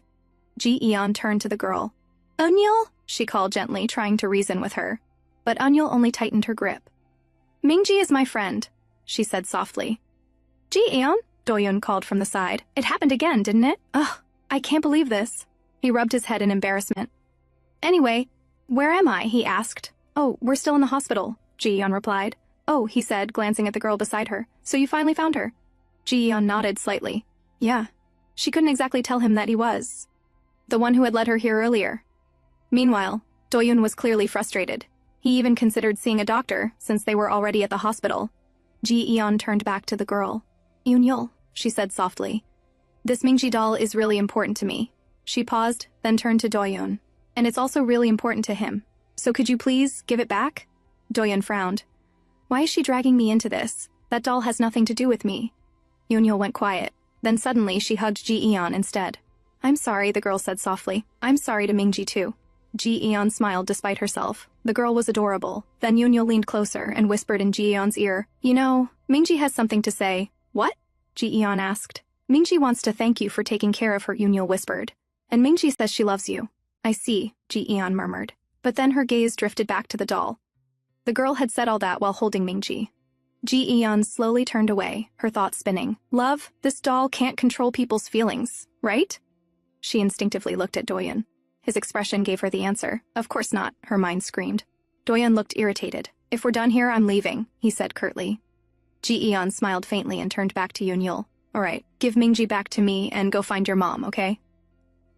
Ji-eon turned to the girl. "Eunul?" she called gently, trying to reason with her. But Eunul only tightened her grip. "Mingji is my friend," she said softly. "Ji-eon?" Doyun called from the side. "It happened again, didn't it? Ugh, I can't believe this." He rubbed his head in embarrassment. "Anyway, where am I?" he asked. "Oh, we're still in the hospital," Ji-eon replied. "Oh," he said, glancing at the girl beside her. "So you finally found her?" Ji-eon nodded slightly. "Yeah." She couldn't exactly tell him that he was the one who had led her here earlier. Meanwhile, Doyun was clearly frustrated. He even considered seeing a doctor, since they were already at the hospital. Ji-eon turned back to the girl. "Yunul," she said softly. "This Mingji doll is really important to me." She paused, then turned to Doyun. And it's also really important to him. So could you please give it back? Doyun frowned. Why is she dragging me into this? That doll has nothing to do with me. Yoon went quiet. Then suddenly she hugged Ji-eon instead. I'm sorry, the girl said softly. I'm sorry to Mingji too. Ji-eon smiled despite herself. The girl was adorable. Then Yoon leaned closer and whispered in Ji-eon's ear, You know, Mingji has something to say. What? Ji-eon asked. Mingji wants to thank you for taking care of her, Yoon whispered. And Mingji says she loves you. I see, Ji-eon murmured. But then her gaze drifted back to the doll. The girl had said all that while holding Mingji. Ji-eon slowly turned away, her thoughts spinning. Love, this doll can't control people's feelings, right? She instinctively looked at Doyun. His expression gave her the answer. Of course not, her mind screamed. Doyun looked irritated. If we're done here, I'm leaving, he said curtly. Ji-eon smiled faintly and turned back to Yoon. All right, give Mingji back to me and go find your mom, okay?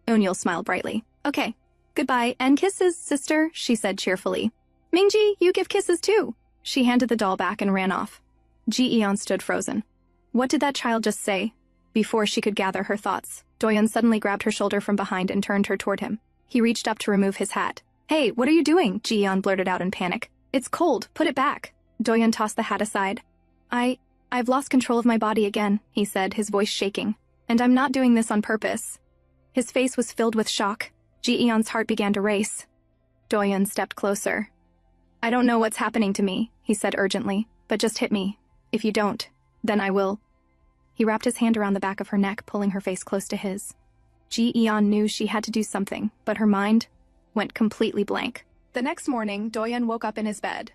Yoon smiled brightly. Okay. Goodbye, and kisses, sister, she said cheerfully. Mingji, you give kisses too. She handed the doll back and ran off. Ji-eon stood frozen. What did that child just say? Before she could gather her thoughts, Doyun suddenly grabbed her shoulder from behind and turned her toward him. He reached up to remove his hat. Hey, what are you doing? Ji-eon blurted out in panic. It's cold, put it back. Doyun tossed the hat aside. I've lost control of my body again, he said, his voice shaking. And I'm not doing this on purpose. His face was filled with shock. Ji-eon's heart began to race. Doyun stepped closer. I don't know what's happening to me, he said urgently, but just hit me. If you don't, then I will. He wrapped his hand around the back of her neck, pulling her face close to his. Ji-eon knew she had to do something, but her mind went completely blank. The next morning, Doyun woke up in his bed.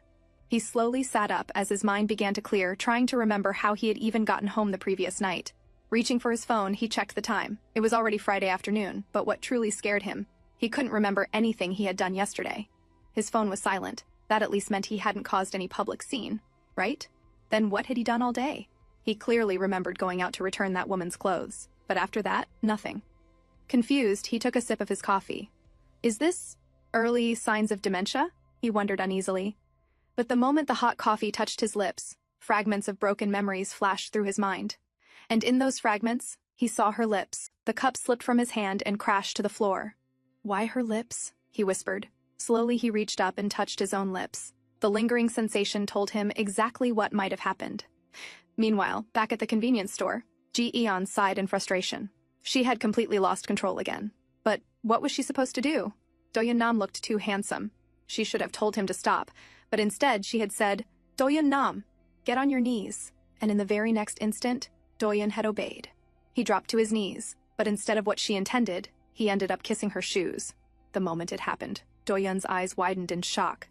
He slowly sat up as his mind began to clear, trying to remember how he had even gotten home the previous night. Reaching for his phone, he checked the time. It was already Friday afternoon, but what truly scared him, he couldn't remember anything he had done yesterday. His phone was silent. That at least meant he hadn't caused any public scene, right? Then what had he done all day? He clearly remembered going out to return that woman's clothes, but after that, nothing. Confused, he took a sip of his coffee. Is this early signs of dementia? He wondered uneasily. But the moment the hot coffee touched his lips, fragments of broken memories flashed through his mind. And in those fragments, he saw her lips. The cup slipped from his hand and crashed to the floor. Why her lips? He whispered. Slowly he reached up and touched his own lips. The lingering sensation told him exactly what might have happened. Meanwhile, back at the convenience store, Ji-eon sighed in frustration. She had completely lost control again. But what was she supposed to do? Doyun Nam looked too handsome. She should have told him to stop, but instead she had said, Doyun Nam, get on your knees. And in the very next instant, Doyun had obeyed. He dropped to his knees, but instead of what she intended, he ended up kissing her shoes. The moment it happened, Doyun's eyes widened in shock.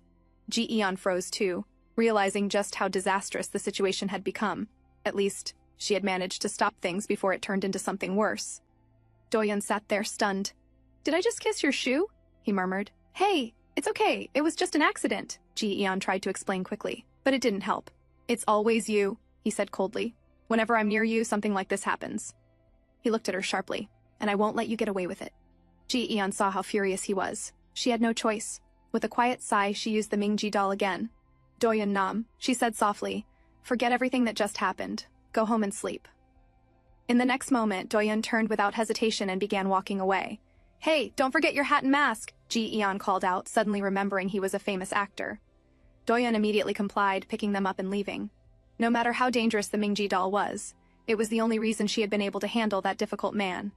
Ji-eon froze too, realizing just how disastrous the situation had become. At least, she had managed to stop things before it turned into something worse. Doyun sat there stunned. Did I just kiss your shoe? He murmured. Hey, it's okay, it was just an accident, Ji-eon tried to explain quickly, but it didn't help. It's always you, he said coldly. Whenever I'm near you, something like this happens. He looked at her sharply. And I won't let you get away with it. Ji-eon saw how furious he was. She had no choice. With a quiet sigh, she used the Mingji doll again. Doyun Nam, she said softly, forget everything that just happened. Go home and sleep. In the next moment, Doyun turned without hesitation and began walking away. Hey, don't forget your hat and mask, Ji-eon called out, suddenly remembering he was a famous actor. Doyun immediately complied, picking them up and leaving. No matter how dangerous the Mingji doll was, it was the only reason she had been able to handle that difficult man.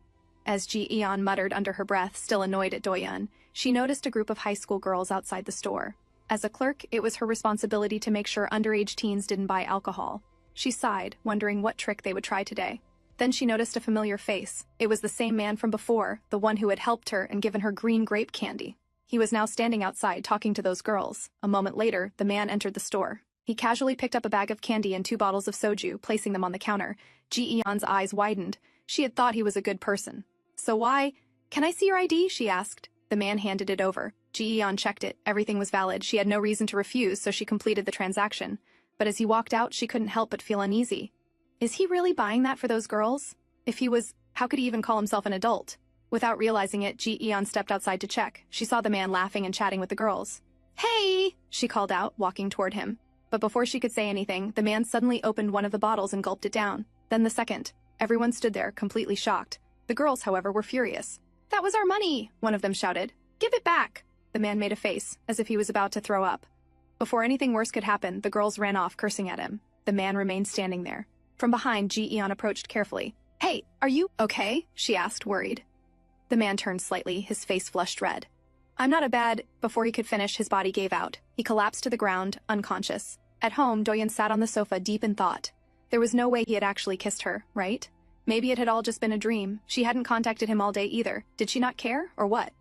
As Ji-eon muttered under her breath, still annoyed at Doyun, she noticed a group of high school girls outside the store. As a clerk, it was her responsibility to make sure underage teens didn't buy alcohol. She sighed, wondering what trick they would try today. Then she noticed a familiar face. It was the same man from before, the one who had helped her and given her green grape candy. He was now standing outside talking to those girls. A moment later, the man entered the store. He casually picked up a bag of candy and 2 bottles of soju, placing them on the counter. Ji-eon's eyes widened. She had thought he was a good person. So why? Can I see your ID? She asked. The man handed it over. Ji-eon checked it. Everything was valid. She had no reason to refuse, so she completed the transaction. But as he walked out, she couldn't help but feel uneasy. Is he really buying that for those girls? If he was, how could he even call himself an adult? Without realizing it, Ji-eon stepped outside to check. She saw the man laughing and chatting with the girls. Hey! She called out, walking toward him. But before she could say anything, the man suddenly opened one of the bottles and gulped it down. Then the second. Everyone stood there, completely shocked. The girls, however, were furious. That was our money, one of them shouted. Give it back! The man made a face, as if he was about to throw up. Before anything worse could happen, the girls ran off, cursing at him. The man remained standing there. From behind, Ji-eon approached carefully. Hey, are you okay? She asked, worried. The man turned slightly, his face flushed red. I'm not a bad... Before he could finish, his body gave out. He collapsed to the ground, unconscious. At home, Doyun sat on the sofa deep in thought. There was no way he had actually kissed her, right? Maybe it had all just been a dream. She hadn't contacted him all day either. Did she not care, or what?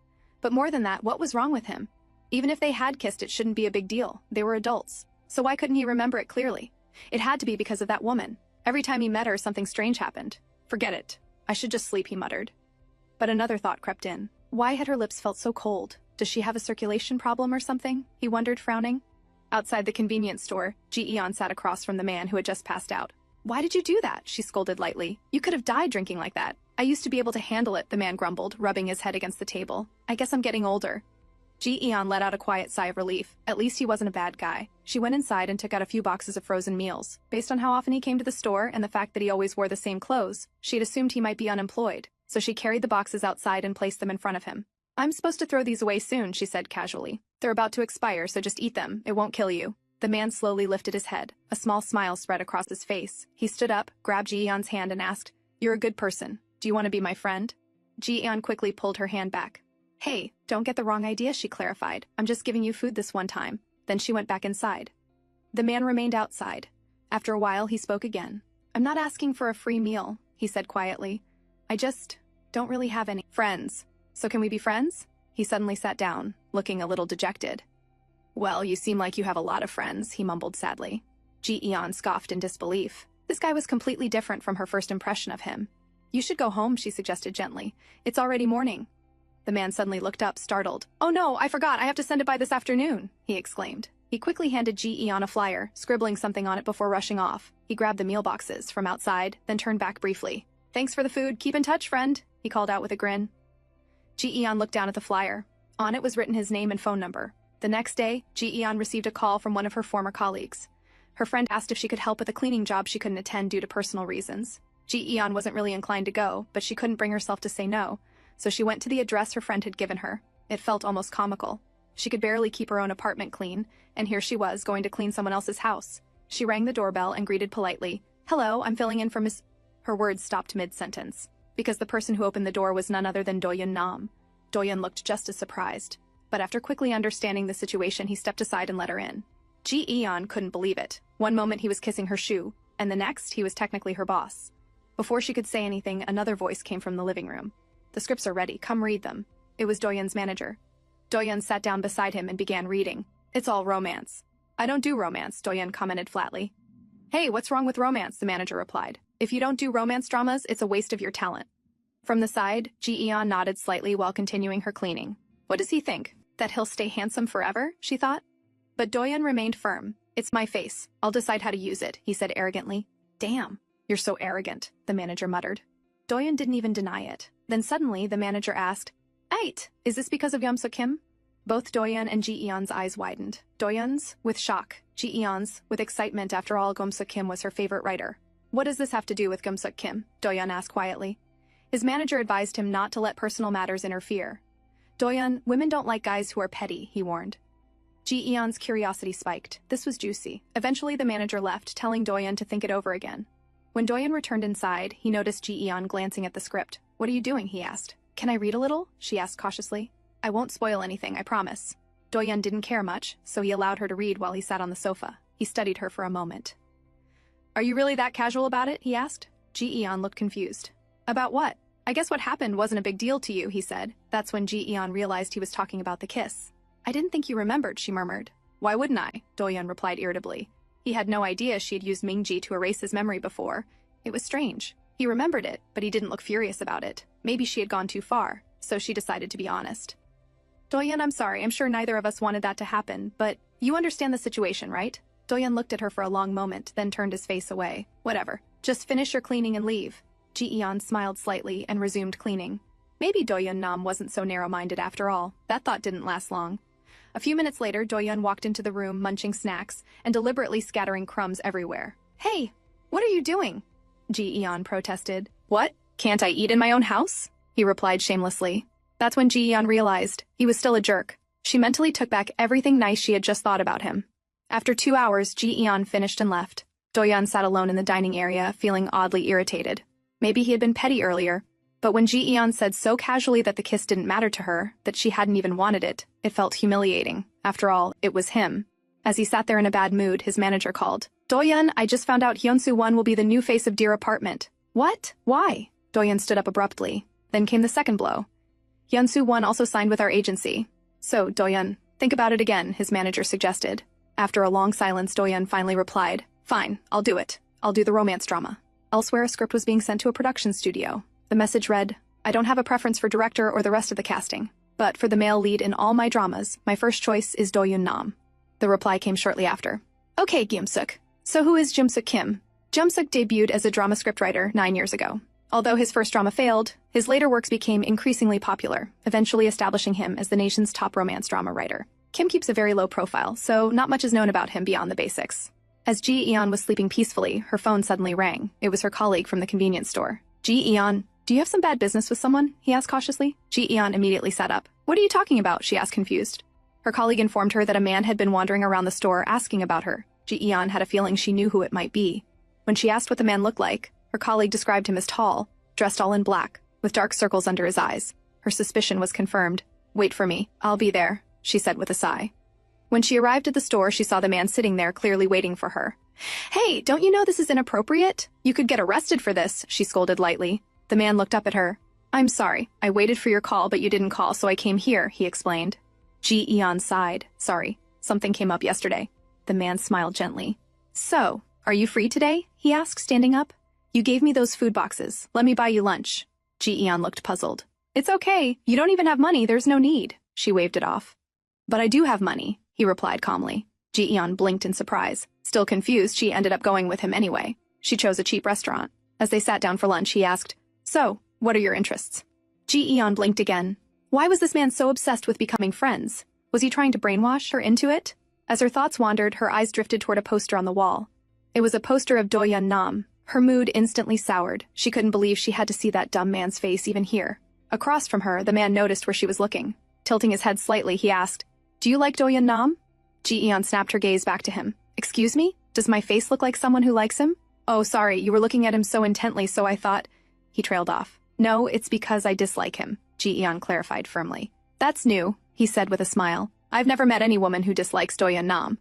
But more than that, what was wrong with him? Even if they had kissed, it shouldn't be a big deal. They were adults. So why couldn't he remember it clearly? It had to be because of that woman. Every time he met her, something strange happened. Forget it. I should just sleep, he muttered. But another thought crept in. Why had her lips felt so cold? Does she have a circulation problem or something? He wondered, frowning. Outside the convenience store, Ji-eon sat across from the man who had just passed out. Why did you do that? She scolded lightly. You could have died drinking like that. I used to be able to handle it, the man grumbled, rubbing his head against the table. I guess I'm getting older. Ji-eon let out a quiet sigh of relief. At least he wasn't a bad guy. She went inside and took out a few boxes of frozen meals. Based on how often he came to the store and the fact that he always wore the same clothes, she'd assumed he might be unemployed. So she carried the boxes outside and placed them in front of him. I'm supposed to throw these away soon, she said casually. They're about to expire, so just eat them. It won't kill you. The man slowly lifted his head. A small smile spread across his face. He stood up, grabbed Ji-eon's hand and asked, You're a good person. Do you want to be my friend? Ji-eon quickly pulled her hand back. Hey, don't get the wrong idea, she clarified. I'm just giving you food this one time. Then she went back inside. The man remained outside. After a while, he spoke again. I'm not asking for a free meal, he said quietly. I just don't really have any friends. So can we be friends? He suddenly sat down, looking a little dejected. Well, you seem like you have a lot of friends, he mumbled sadly. Ji-eon scoffed in disbelief. This guy was completely different from her first impression of him. You should go home, she suggested gently. It's already morning. The man suddenly looked up, startled. Oh no, I forgot, I have to send it by this afternoon, he exclaimed. He quickly handed Ji-eon a flyer, scribbling something on it before rushing off. He grabbed the meal boxes from outside, then turned back briefly. Thanks for the food, keep in touch, friend, he called out with a grin. Ji-eon looked down at the flyer. On it was written his name and phone number. The next day, Ji-eon received a call from one of her former colleagues. Her friend asked if she could help with a cleaning job she couldn't attend due to personal reasons. Ji-eon wasn't really inclined to go, but she couldn't bring herself to say no, so she went to the address her friend had given her. It felt almost comical. She could barely keep her own apartment clean, and here she was going to clean someone else's house. She rang the doorbell and greeted politely. Hello, I'm filling in for Miss... Her words stopped mid-sentence, because the person who opened the door was none other than Doyun Nam. Doyun looked just as surprised, but after quickly understanding the situation, he stepped aside and let her in. Ji-eon couldn't believe it. One moment he was kissing her shoe, and the next he was technically her boss. Before she could say anything, another voice came from the living room. The scripts are ready, come read them. It was Doyun's manager. Doyun sat down beside him and began reading. It's all romance. I don't do romance, Doyun commented flatly. Hey, what's wrong with romance, the manager replied. If you don't do romance dramas, it's a waste of your talent. From the side, Ji-eon nodded slightly while continuing her cleaning. What does he think? That he'll stay handsome forever, she thought? But Doyun remained firm. It's my face. I'll decide how to use it, he said arrogantly. Damn, you're so arrogant, the manager muttered. Doyun didn't even deny it. Then suddenly, the manager asked, Ait, is this because of Yeom-suk-kim? Both Doyun and Ji-eon's eyes widened. Doyun's, with shock. Ji-eon's, with excitement. After all, Yeom-suk-kim was her favorite writer. What does this have to do with Yeom-suk-kim? Doyun asked quietly. His manager advised him not to let personal matters interfere. Doyun, women don't like guys who are petty, he warned. Ji-eon's curiosity spiked. This was juicy. Eventually, the manager left, telling Doyun to think it over again. When Doyun returned inside, he noticed Ji-eon glancing at the script. What are you doing? He asked. Can I read a little? She asked cautiously. I won't spoil anything, I promise. Doyun didn't care much, so he allowed her to read while he sat on the sofa. He studied her for a moment. Are you really that casual about it? He asked. Ji-eon looked confused. About what? I guess what happened wasn't a big deal to you, he said. That's when Ji-eon realized he was talking about the kiss. I didn't think you remembered, she murmured. Why wouldn't I? Doyun replied irritably. He had no idea she had used Mingji to erase his memory before. It was strange. He remembered it, but he didn't look furious about it. Maybe she had gone too far, so she decided to be honest. Doyun, I'm sorry, I'm sure neither of us wanted that to happen, but you understand the situation, right? Doyun looked at her for a long moment, then turned his face away. Whatever. Just finish your cleaning and leave. Ji-eon smiled slightly and resumed cleaning. Maybe Doyun Nam wasn't so narrow-minded after all. That thought didn't last long. A few minutes later, Doyun walked into the room munching snacks and deliberately scattering crumbs everywhere. Hey, what are you doing? Ji-eon protested. What? Can't I eat in my own house? He replied shamelessly. That's when Ji-eon realized he was still a jerk. She mentally took back everything nice she had just thought about him. After 2 hours, Ji-eon finished and left. Doyun sat alone in the dining area, feeling oddly irritated. Maybe he had been petty earlier, but when Ji-eon said so casually that the kiss didn't matter to her, that she hadn't even wanted it, it felt humiliating. After all, it was him. As he sat there in a bad mood, his manager called. Doyun, I just found out Hyunsu-won will be the new face of Dear Apartment. What? Why? Doyun stood up abruptly. Then came the second blow. Hyunsu-won also signed with our agency. So, Doyun, think about it again, his manager suggested. After a long silence, Doyun finally replied, Fine, I'll do it. I'll do the romance drama. Elsewhere, a script was being sent to a production studio. The message read, I don't have a preference for director or the rest of the casting, but for the male lead in all my dramas, my first choice is Doyun Nam. The reply came shortly after. Okay, Gi-suk. So who is Jim-suk Kim? Jim-suk debuted as a drama scriptwriter 9 years ago. Although his first drama failed, his later works became increasingly popular, eventually establishing him as the nation's top romance drama writer. Kim keeps a very low profile, so not much is known about him beyond the basics. As Ji-eon was sleeping peacefully, her phone suddenly rang. It was her colleague from the convenience store. Ji-eon, do you have some bad business with someone? He asked cautiously. Ji-eon immediately sat up. What are you talking about? She asked confused. Her colleague informed her that a man had been wandering around the store asking about her. Ji-eon had a feeling she knew who it might be. When she asked what the man looked like, her colleague described him as tall, dressed all in black, with dark circles under his eyes. Her suspicion was confirmed. Wait for me. I'll be there, she said with a sigh. When she arrived at the store, she saw the man sitting there, clearly waiting for her. Hey, don't you know this is inappropriate? You could get arrested for this, she scolded lightly. The man looked up at her. I'm sorry. I waited for your call, but you didn't call, so I came here, he explained. Ji-eon sighed. Sorry. Something came up yesterday. The man smiled gently. So, are you free today? He asked, standing up. You gave me those food boxes. Let me buy you lunch. Ji-eon looked puzzled. It's okay. You don't even have money. There's no need. She waved it off. But I do have money, he replied calmly. Ji-eon blinked in surprise. Still confused, she ended up going with him anyway. She chose a cheap restaurant. As they sat down for lunch, he asked, So, what are your interests? Ji-eon blinked again. Why was this man so obsessed with becoming friends? Was he trying to brainwash her into it? As her thoughts wandered, her eyes drifted toward a poster on the wall. It was a poster of Doyun Nam. Her mood instantly soured. She couldn't believe she had to see that dumb man's face even here. Across from her, the man noticed where she was looking. Tilting his head slightly, he asked, Do you like Doyun Nam? Ji-eon snapped her gaze back to him. Excuse me? Does my face look like someone who likes him? Oh, sorry, you were looking at him so intently, so I thought... He trailed off. No, it's because I dislike him, Ji-eon clarified firmly. That's new, he said with a smile. I've never met any woman who dislikes Doyun Nam.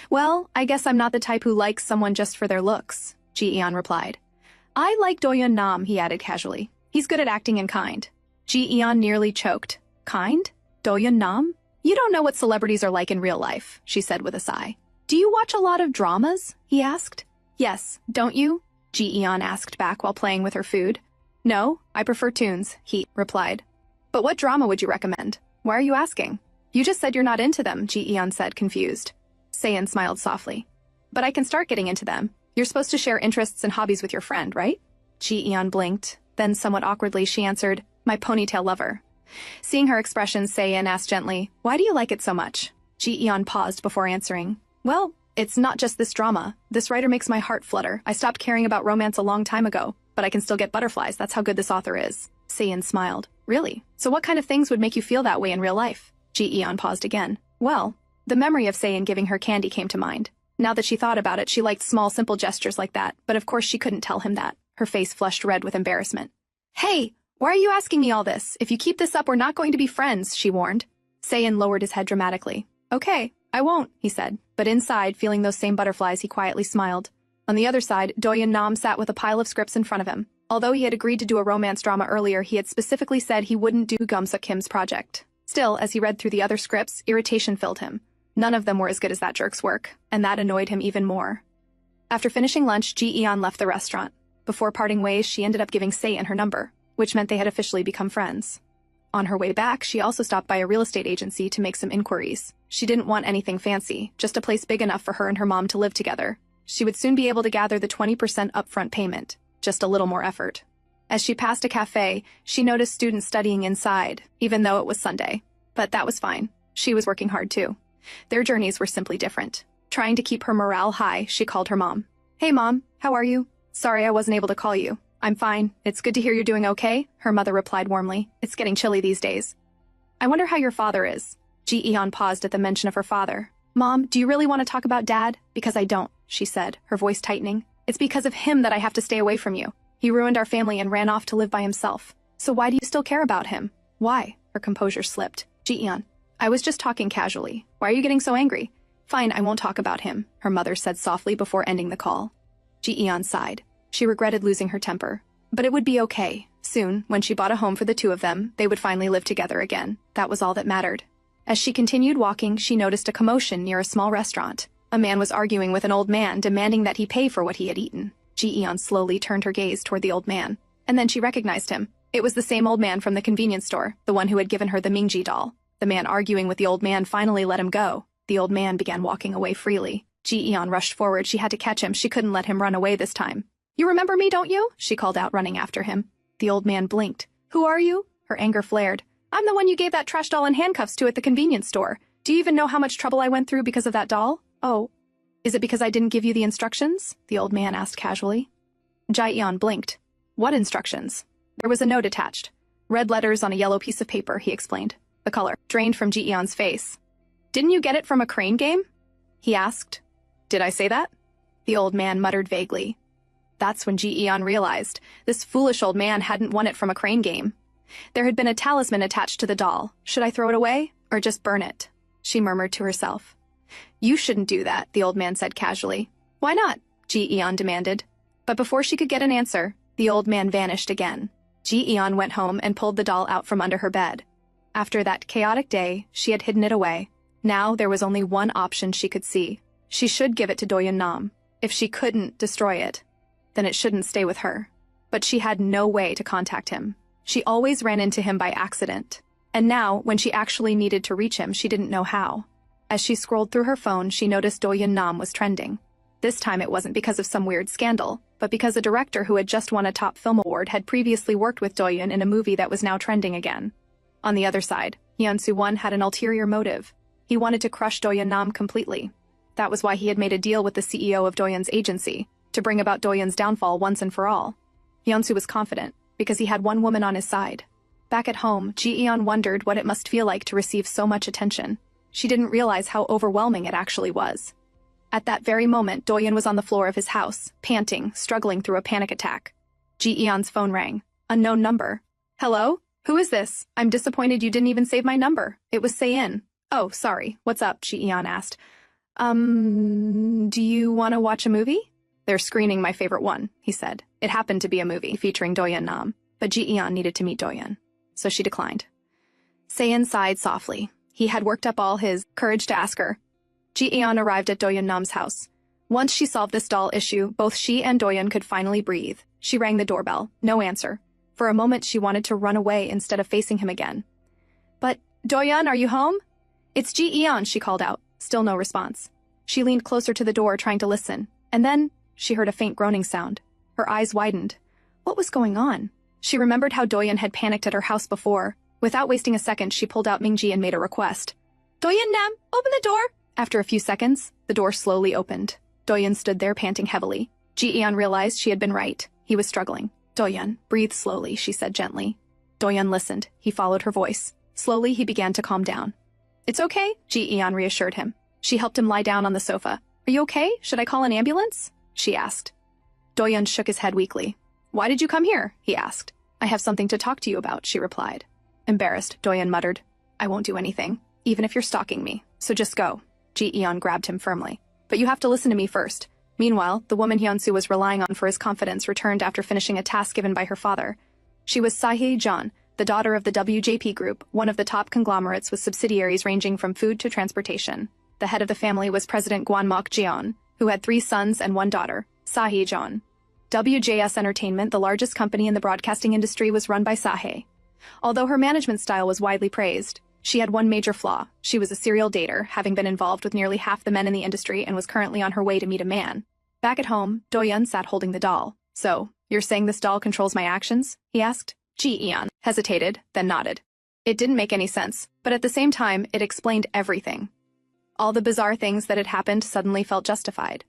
Well, I guess I'm not the type who likes someone just for their looks, Ji-eon replied. I like Doyun Nam, he added casually. He's good at acting and kind. Ji-eon nearly choked. Kind? Doyun Nam? You don't know what celebrities are like in real life, she said with a sigh. Do you watch a lot of dramas? He asked. Yes, don't you? Ji-eon asked back while playing with her food. No, I prefer tunes, he replied. But what drama would you recommend? Why are you asking? You just said you're not into them, Ji-eon said, confused. Sayin smiled softly. But I can start getting into them. You're supposed to share interests and hobbies with your friend, right? Ji-eon blinked. Then somewhat awkwardly she answered, My ponytail lover. Seeing her expression, Sayin asked gently, Why do you like it so much? Ji-eon paused before answering. Well, it's not just this drama. This writer makes my heart flutter. I stopped caring about romance a long time ago, but I can still get butterflies. That's how good this author is. Sayin smiled. Really? So what kind of things would make you feel that way in real life? Ji-eon paused again. Well, the memory of Sayin giving her candy came to mind. Now that she thought about it, she liked small, simple gestures like that, but of course she couldn't tell him that. Her face flushed red with embarrassment. Hey, why are you asking me all this? If you keep this up, we're not going to be friends, she warned. Sayin lowered his head dramatically. Okay, I won't, he said. But inside, feeling those same butterflies, he quietly smiled. On the other side, Doyun Nam sat with a pile of scripts in front of him. Although he had agreed to do a romance drama earlier, he had specifically said he wouldn't do Gum-suk Kim's project. Still, as he read through the other scripts, irritation filled him. None of them were as good as that jerk's work, and that annoyed him even more. After finishing lunch, Ji-eon left the restaurant. Before parting ways, she ended up giving Sayin her number, which meant they had officially become friends. On her way back, she also stopped by a real estate agency to make some inquiries. She didn't want anything fancy, just a place big enough for her and her mom to live together. She would soon be able to gather the 20% upfront payment, just a little more effort. As she passed a cafe, she noticed students studying inside, even though it was Sunday. But that was fine. She was working hard too. Their journeys were simply different. Trying to keep her morale high, she called her mom. Hey mom, how are you? Sorry I wasn't able to call you. I'm fine. It's good to hear you're doing okay, her mother replied warmly. It's getting chilly these days. I wonder how your father is. Ji-eon paused at the mention of her father. Mom, do you really want to talk about Dad? Because I don't, she said, her voice tightening. It's because of him that I have to stay away from you. He ruined our family and ran off to live by himself. So why do you still care about him? Why? Her composure slipped. Ji-eon, I was just talking casually. Why are you getting so angry? Fine, I won't talk about him, her mother said softly before ending the call. Ji-eon sighed. She regretted losing her temper. But it would be okay. Soon, when she bought a home for the two of them, they would finally live together again. That was all that mattered. As she continued walking, she noticed a commotion near a small restaurant. A man was arguing with an old man, demanding that he pay for what he had eaten. Ji-eon slowly turned her gaze toward the old man. And then she recognized him. It was the same old man from the convenience store, the one who had given her the Mingji doll. The man arguing with the old man finally let him go. The old man began walking away freely. Ji-eon rushed forward. She had to catch him. She couldn't let him run away this time. You remember me, don't you? She called out, running after him. The old man blinked. Who are you? Her anger flared. I'm the one you gave that trash doll in handcuffs to at the convenience store. Do you even know how much trouble I went through because of that doll? Oh, is it because I didn't give you the instructions? The old man asked casually. Ji-eon blinked. What instructions? There was a note attached. Red letters on a yellow piece of paper, he explained. The color drained from Ji-eon's face. Didn't you get it from a crane game? He asked. Did I say that? The old man muttered vaguely. That's when Ji-eon realized this foolish old man hadn't won it from a crane game. There had been a talisman attached to the doll. Should I throw it away or just burn it? She murmured to herself. You shouldn't do that, the old man said casually. Why not? Ji-eon demanded. But before she could get an answer, the old man vanished again. Ji-eon went home and pulled the doll out from under her bed. After that chaotic day, she had hidden it away. Now there was only one option she could see. She should give it to Doyun Nam. If she couldn't destroy it, then it shouldn't stay with her. But she had no way to contact him. She always ran into him by accident. And now, when she actually needed to reach him, she didn't know how. As she scrolled through her phone, she noticed Doyun Nam was trending. This time it wasn't because of some weird scandal, but because a director who had just won a top film award had previously worked with Doyun in a movie that was now trending again. On the other side, Hyun Soo-won had an ulterior motive. He wanted to crush Doyun Nam completely. That was why he had made a deal with the CEO of Doyun's agency, to bring about Doyun's downfall once and for all. Hyun-soo was confident, because he had one woman on his side. Back at home, Ji-eon wondered what it must feel like to receive so much attention. She didn't realize how overwhelming it actually was. At that very moment, Doyun was on the floor of his house, panting, struggling through a panic attack. Ji-eon's phone rang. Unknown number. Hello? Who is this? I'm disappointed you didn't even save my number. It was Sayin. Oh, sorry. What's up? Ji-eon asked. Do you want to watch a movie? They're screening my favorite one, he said. It happened to be a movie featuring Doyun Nam, but Ji-eon needed to meet Doyun, so she declined. Sayin sighed softly. He had worked up all his courage to ask her. Ji-eon arrived at Doyun Nam's house. Once she solved this doll issue, both she and Doyun could finally breathe. She rang the doorbell. No answer. For a moment, she wanted to run away instead of facing him again. But, Doyun, are you home? It's Ji-eon, she called out. Still no response. She leaned closer to the door, trying to listen. And then, she heard a faint groaning sound. Her eyes widened. What was going on? She remembered how Doyun had panicked at her house before. Without wasting a second, she pulled out Mingji and made a request. Doyun Nam, open the door! After a few seconds, the door slowly opened. Doyun stood there panting heavily. Ji-eon realized she had been right. He was struggling. Doyun, breathe slowly, she said gently. Doyun listened. He followed her voice. Slowly, he began to calm down. It's okay, Ji-eon reassured him. She helped him lie down on the sofa. Are you okay? Should I call an ambulance? She asked. Doyun shook his head weakly. Why did you come here? He asked. I have something to talk to you about, she replied. Embarrassed, Doyun muttered. I won't do anything, even if you're stalking me, so just go. Ji-eon grabbed him firmly. But you have to listen to me first. Meanwhile, the woman Hyun-soo was relying on for his confidence returned after finishing a task given by her father. She was Sae-jeon, the daughter of the WJP Group, one of the top conglomerates with subsidiaries ranging from food to transportation. The head of the family was President Gwanmok Ji-eon, who had 3 sons and 1 daughter, Sae-jeon. WJS Entertainment, the largest company in the broadcasting industry, was run by Sae. Although her management style was widely praised, she had one major flaw. She was a serial dater, having been involved with nearly half the men in the industry and was currently on her way to meet a man. Back at home, Doyun sat holding the doll. So, you're saying this doll controls my actions? He asked. Ji-eon hesitated, then nodded. It didn't make any sense, but at the same time, it explained everything. All the bizarre things that had happened suddenly felt justified.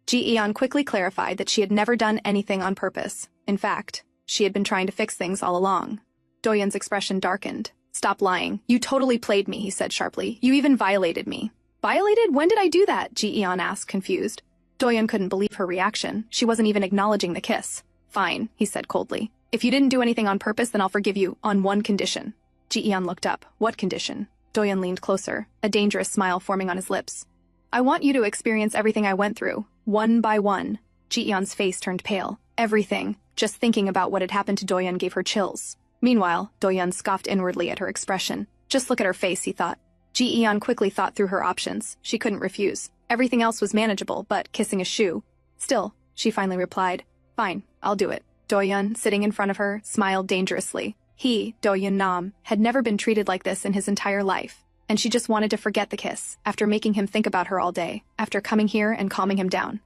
Ji-eon quickly clarified that she had never done anything on purpose. In fact, she had been trying to fix things all along. Doyun's expression darkened. Stop lying. You totally played me, he said sharply. You even violated me. Violated? When did I do that? Ji-eon asked, confused. Doyun couldn't believe her reaction. She wasn't even acknowledging the kiss. Fine, he said coldly. If you didn't do anything on purpose, then I'll forgive you, on one condition. Ji-eon looked up. What condition? Doyun leaned closer, a dangerous smile forming on his lips. I want you to experience everything I went through, one by one. Ji-eon's face turned pale. Everything. Just thinking about what had happened to Doyun gave her chills. Meanwhile, Doyun scoffed inwardly at her expression. Just look at her face, he thought. Ji-eon quickly thought through her options. She couldn't refuse. Everything else was manageable, but kissing a shoe. Still, she finally replied, Fine, I'll do it. Doyun, sitting in front of her, smiled dangerously. He, Doyun Nam, had never been treated like this in his entire life, and she just wanted to forget the kiss, after making him think about her all day, after coming here and calming him down.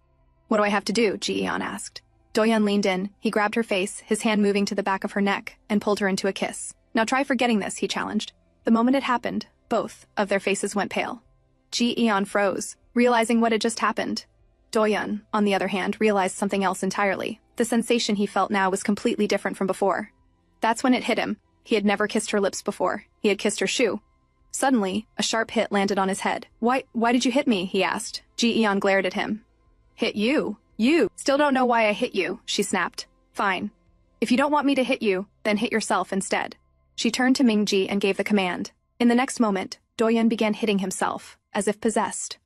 What do I have to do? Ji-eon asked. Doyun leaned in, he grabbed her face, his hand moving to the back of her neck, and pulled her into a kiss. Now try forgetting this, he challenged. The moment it happened, both of their faces went pale. Ji-eon froze, realizing what had just happened. Doyun, on the other hand, realized something else entirely. The sensation he felt now was completely different from before. That's when it hit him. He had never kissed her lips before. He had kissed her shoe. Suddenly, a sharp hit landed on his head. Why did you hit me? He asked. Ji-eon glared at him. Hit you? You still don't know why I hit you, she snapped. Fine. If you don't want me to hit you, then hit yourself instead. She turned to Ming-ji and gave the command. In the next moment, Doyun began hitting himself, as if possessed.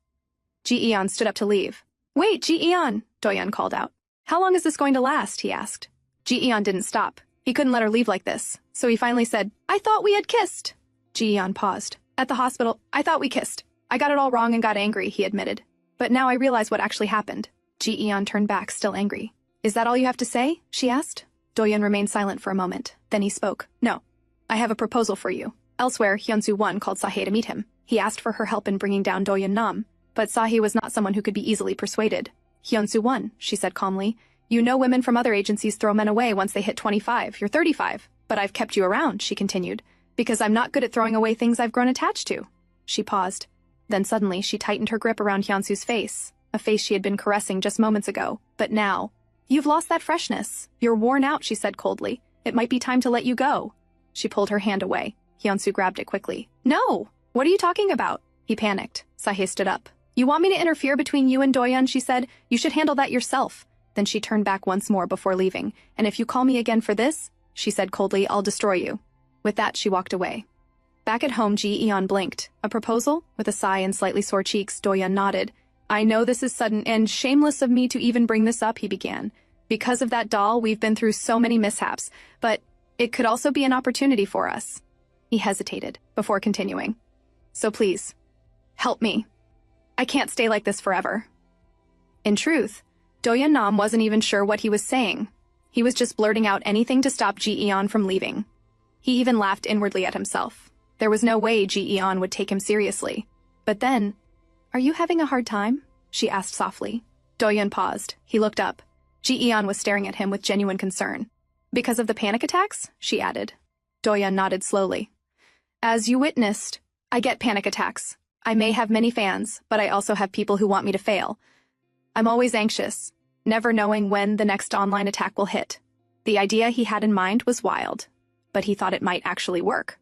Ji-eon stood up to leave. Wait, Ji-eon, Doyun called out. How long is this going to last? He asked. Ji-eon didn't stop. He couldn't let her leave like this, so he finally said, I thought we had kissed. Ji-eon paused. At the hospital, I thought we kissed. I got it all wrong and got angry, he admitted. But now I realize what actually happened. Ji-eon turned back, still angry. Is that all you have to say? She asked. Doyun remained silent for a moment. Then he spoke. No. I have a proposal for you. Elsewhere, Hyunsu-won called Sahe to meet him. He asked for her help in bringing down Doyun Nam, but Sahe was not someone who could be easily persuaded. Hyunsu-won, she said calmly. You know women from other agencies throw men away once they hit 25. You're 35. But I've kept you around, she continued, because I'm not good at throwing away things I've grown attached to. She paused. Then suddenly, she tightened her grip around Hyunsu's face, a face she had been caressing just moments ago. But now, you've lost that freshness. You're worn out, she said coldly. It might be time to let you go. She pulled her hand away. Hyunsu grabbed it quickly. No! What are you talking about? He panicked. Sahe stood up. You want me to interfere between you and Doyun, she said. You should handle that yourself. Then she turned back once more before leaving. And if you call me again for this, she said coldly, I'll destroy you. With that, she walked away. Back at home, Ji-eon blinked. A proposal? With a sigh and slightly sore cheeks, Doyun nodded. I know this is sudden and shameless of me to even bring this up, he began. Because of that doll, we've been through so many mishaps, but it could also be an opportunity for us. He hesitated, before continuing. So please, help me. I can't stay like this forever. In truth, Doyun Nam wasn't even sure what he was saying. He was just blurting out anything to stop Ji-eon from leaving. He even laughed inwardly at himself. There was no way Ji-eon would take him seriously. But then, are you having a hard time? She asked softly. Doyun paused. He looked up. Ji-eon was staring at him with genuine concern. Because of the panic attacks? She added. Doyun nodded slowly. As you witnessed, I get panic attacks. I may have many fans, but I also have people who want me to fail. I'm always anxious, never knowing when the next online attack will hit. The idea he had in mind was wild, but he thought it might actually work.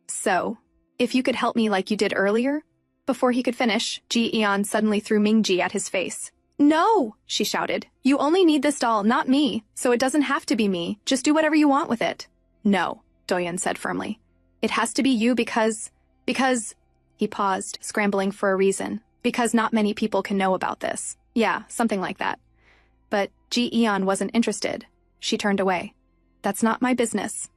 So, if you could help me like you did earlier? Before he could finish, Ji-eon suddenly threw Ming-ji at his face. No, she shouted. You only need this doll, not me, so it doesn't have to be me. Just do whatever you want with it. No, Doyun said firmly. It has to be you because... He paused, scrambling for a reason. Because not many people can know about this. Yeah, something like that. But Ji-eon wasn't interested. She turned away. That's not my business.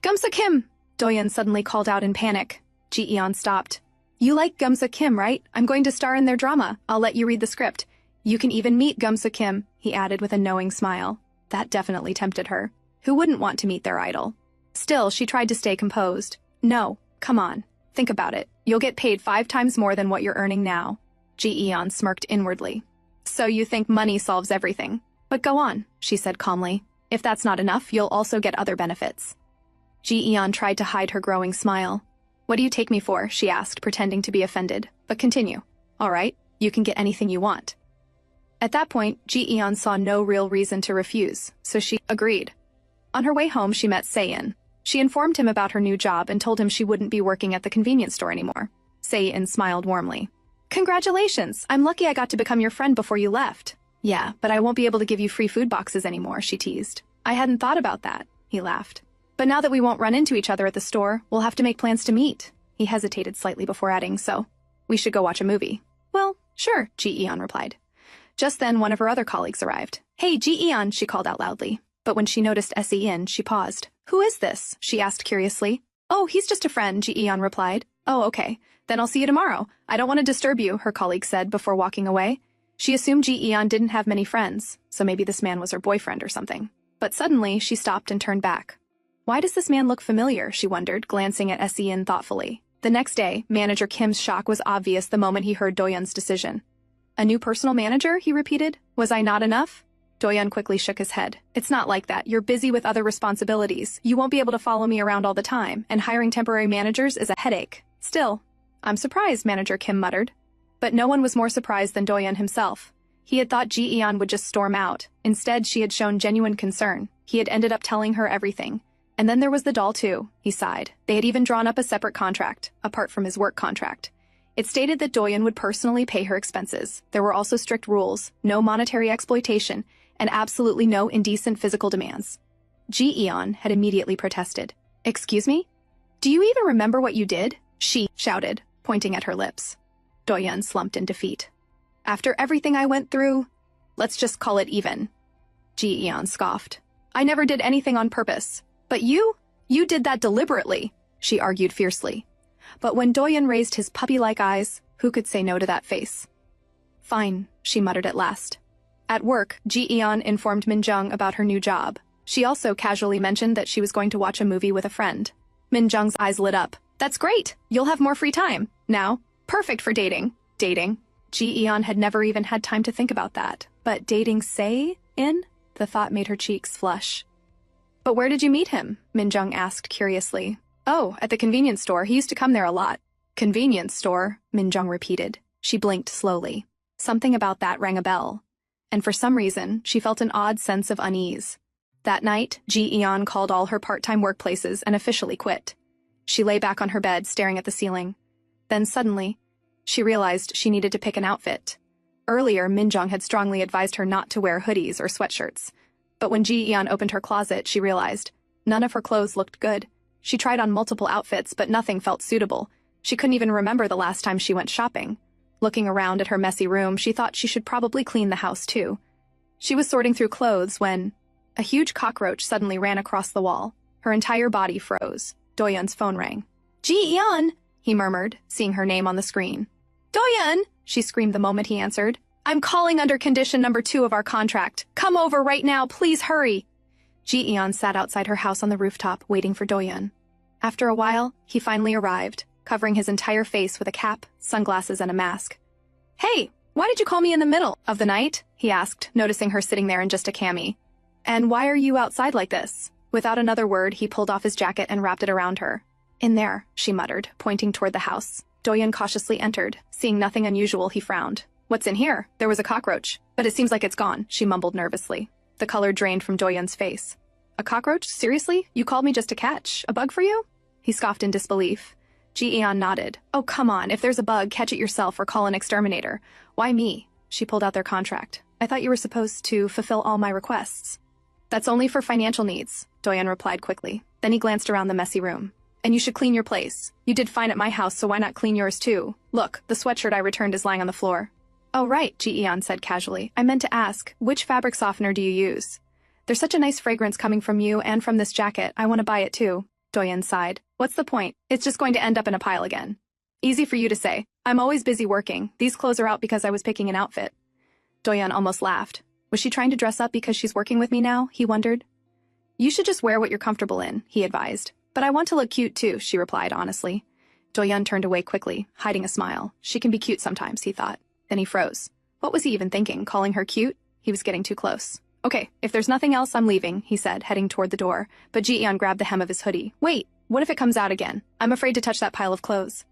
Gumsa Kim! Doyun suddenly called out in panic. Ji-eon stopped. You like Gumsa Kim, right? I'm going to star in their drama. I'll let you read the script. You can even meet Gumsa Kim, he added with a knowing smile. That definitely tempted her. Who wouldn't want to meet their idol? Still, she tried to stay composed. No, come on. Think about it. You'll get paid 5 times more than what you're earning now. Ji-eon smirked inwardly. So you think money solves everything. But go on, she said calmly. If that's not enough, you'll also get other benefits. Ji-eon tried to hide her growing smile. What do you take me for? She asked, pretending to be offended. But continue. All right, you can get anything you want. At that point, Ji-eon saw no real reason to refuse, so she agreed. On her way home, she met Se-in. She informed him about her new job and told him she wouldn't be working at the convenience store anymore. Sei-in smiled warmly. Congratulations, I'm lucky I got to become your friend before you left. Yeah, but I won't be able to give you free food boxes anymore, she teased. I hadn't thought about that, he laughed. But now that we won't run into each other at the store, we'll have to make plans to meet. He hesitated slightly before adding, so we should go watch a movie. Well, sure, Ji-eon replied. Just then, one of her other colleagues arrived. Hey, Ji-eon, she called out loudly. But when she noticed Sein, she paused. Who is this? She asked curiously. Oh, he's just a friend, Ji-eon replied. Oh, okay. Then I'll see you tomorrow. I don't want to disturb you, her colleague said before walking away. She assumed Ji-eon didn't have many friends, so maybe this man was her boyfriend or something. But suddenly, she stopped and turned back. Why does this man look familiar, she wondered, glancing at Sein thoughtfully. The next day, Manager Kim's shock was obvious the moment he heard Doyun's decision. A new personal manager, he repeated. Was I not enough? Doyun quickly shook his head. It's not like that. You're busy with other responsibilities. You won't be able to follow me around all the time, and hiring temporary managers is a headache. Still, I'm surprised, Manager Kim muttered. But no one was more surprised than Doyun himself. He had thought Ji-eon would just storm out. Instead, she had shown genuine concern. He had ended up telling her everything. And then there was the doll too, he sighed. They had even drawn up a separate contract, apart from his work contract. It stated that Doyun would personally pay her expenses. There were also strict rules, no monetary exploitation, and absolutely no indecent physical demands. Ji-eon had immediately protested. Excuse me? Do you even remember what you did? She shouted, pointing at her lips. Doyun slumped in defeat. After everything I went through, let's just call it even. Ji-eon scoffed. I never did anything on purpose. But you did that deliberately, she argued fiercely. But when Doyun raised his puppy-like eyes, who could say no to that face? Fine, she muttered at last. At work, Ji-eon informed Min-jung about her new job. She also casually mentioned that she was going to watch a movie with a friend. Min-jung's eyes lit up. That's great! You'll have more free time. Now, perfect for dating. Dating? Ji-eon had never even had time to think about that. But dating Sei-in? The thought made her cheeks flush. But where did you meet him? Min-jung asked curiously. Oh, at the convenience store. He used to come there a lot. Convenience store, Min-jung repeated. She blinked slowly. Something about that rang a bell. And for some reason, she felt an odd sense of unease. That night, Ji-eon called all her part-time workplaces and officially quit. She lay back on her bed, staring at the ceiling. Then suddenly, she realized she needed to pick an outfit. Earlier, Min-jung had strongly advised her not to wear hoodies or sweatshirts. But when Ji-eon opened her closet, she realized none of her clothes looked good. She tried on multiple outfits, but nothing felt suitable. She couldn't even remember the last time she went shopping. Looking around at her messy room, she thought she should probably clean the house too. She was sorting through clothes when a huge cockroach suddenly ran across the wall. Her entire body froze. Doyun's phone rang. Ji-eon, he murmured, seeing her name on the screen. Doyun, she screamed the moment he answered. I'm calling under condition number 2 of our contract. Come over right now, please hurry. Ji-eon sat outside her house on the rooftop, waiting for Doyun. After a while, he finally arrived, covering his entire face with a cap, sunglasses, and a mask. Hey, why did you call me in the middle of the night? He asked, noticing her sitting there in just a cami. And why are you outside like this? Without another word, he pulled off his jacket and wrapped it around her. In there, she muttered, pointing toward the house. Doyun cautiously entered. Seeing nothing unusual, he frowned. What's in here? There was a cockroach. But it seems like it's gone, she mumbled nervously. The color drained from Doyun's face. A cockroach? Seriously? You called me just to catch? A bug for you? He scoffed in disbelief. Ji-eon nodded. Oh, come on. If there's a bug, catch it yourself or call an exterminator. Why me? She pulled out their contract. I thought you were supposed to fulfill all my requests. That's only for financial needs, Doyun replied quickly. Then he glanced around the messy room. And you should clean your place. You did fine at my house, so why not clean yours too? Look, the sweatshirt I returned is lying on the floor. Oh, right, Ji-eon said casually. I meant to ask, which fabric softener do you use? There's such a nice fragrance coming from you and from this jacket. I want to buy it too. Doyun sighed. What's the point? It's just going to end up in a pile again. Easy for you to say. I'm always busy working. These clothes are out because I was picking an outfit. Doyun almost laughed. Was she trying to dress up because she's working with me now? He wondered. You should just wear what you're comfortable in, he advised. But I want to look cute too, she replied honestly. Doyun turned away quickly, hiding a smile. She can be cute sometimes, he thought. Then he froze. What was he even thinking, calling her cute? He was getting too close. Okay, if there's nothing else, I'm leaving, he said, heading toward the door. But Ji-eon grabbed the hem of his hoodie. Wait, what if it comes out again? I'm afraid to touch that pile of clothes.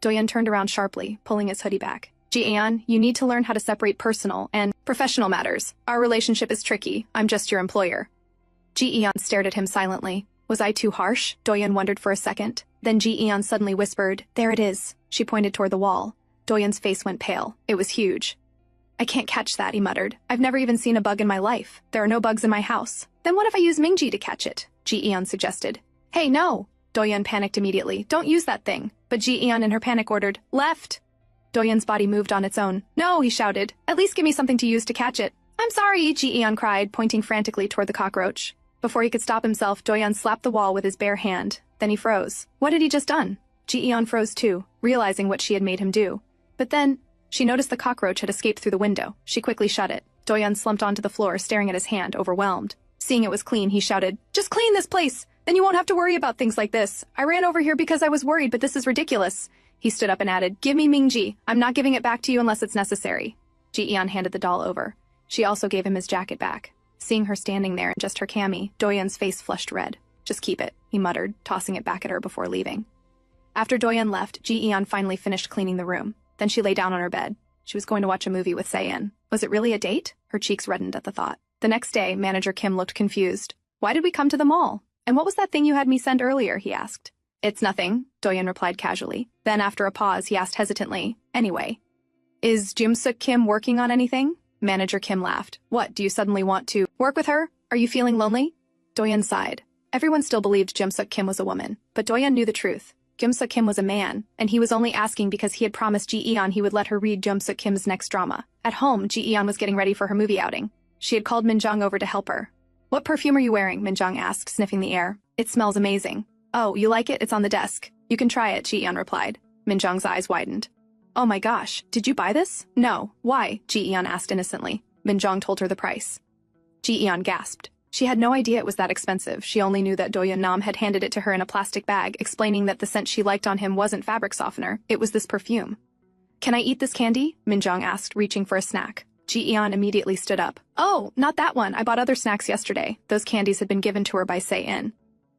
Doyun turned around sharply, pulling his hoodie back. Ji-eon, you need to learn how to separate personal and professional matters. Our relationship is tricky. I'm just your employer. Ji-eon stared at him silently. Was I too harsh? Doyun wondered for a second. Then Ji-eon suddenly whispered, "There it is." She pointed toward the wall. Doyun's face went pale. It was huge. "I can't catch that," he muttered. "I've never even seen a bug in my life. There are no bugs in my house." "Then what if I use Mingji to catch it?" Ji-eon suggested. "Hey, no!" Doyun panicked immediately. "Don't use that thing." But Ji-eon in her panic ordered, "Left!" Doyun's body moved on its own. "No," he shouted. "At least give me something to use to catch it." "I'm sorry," Ji-eon cried, pointing frantically toward the cockroach. Before he could stop himself, Doyun slapped the wall with his bare hand. Then he froze. What had he just done? Ji-eon froze too, realizing what she had made him do. But then, she noticed the cockroach had escaped through the window. She quickly shut it. Doyun slumped onto the floor, staring at his hand, overwhelmed. Seeing it was clean, he shouted, "Just clean this place! Then you won't have to worry about things like this. I ran over here because I was worried, but this is ridiculous." He stood up and added, "Give me Mingji. I'm not giving it back to you unless it's necessary." Ji-eon handed the doll over. She also gave him his jacket back. Seeing her standing there in just her cami, Doyun's face flushed red. "Just keep it," he muttered, tossing it back at her before leaving. After Doyun left, Ji-eon finally finished cleaning the room. Then she lay down on her bed. She was going to watch a movie with Se-in. Was it really a date? Her cheeks reddened at the thought. The next day, Manager Kim looked confused. "Why did we come to the mall? And what was that thing you had me send earlier?" he asked. "It's nothing," Doyun replied casually. Then after a pause, he asked hesitantly, "Anyway, is Jim-suk Kim working on anything?" Manager Kim laughed. "What, do you suddenly want to work with her? Are you feeling lonely?" Doyun sighed. Everyone still believed Jim-suk Kim was a woman, but Doyun knew the truth. Jim-suk Kim was a man, and he was only asking because he had promised Ji-eon he would let her read Jim-suk Kim's next drama. At home, Ji-eon was getting ready for her movie outing. She had called Min-jung over to help her. "What perfume are you wearing?" Min-jung asked, sniffing the air. "It smells amazing." "Oh, you like it? It's on the desk. You can try it," Ji-eon replied. Min-jung's eyes widened. "Oh my gosh, did you buy this?" "No. Why?" Ji-eon asked innocently. Min-jung told her the price. Ji-eon gasped. She had no idea it was that expensive. She only knew that Doyun Nam had handed it to her in a plastic bag, explaining that the scent she liked on him wasn't fabric softener, it was this perfume. "Can I eat this candy?" Min-jung asked, reaching for a snack. Ji-eon immediately stood up. "Oh, not that one. I bought other snacks yesterday. Those candies had been given to her by Se-in."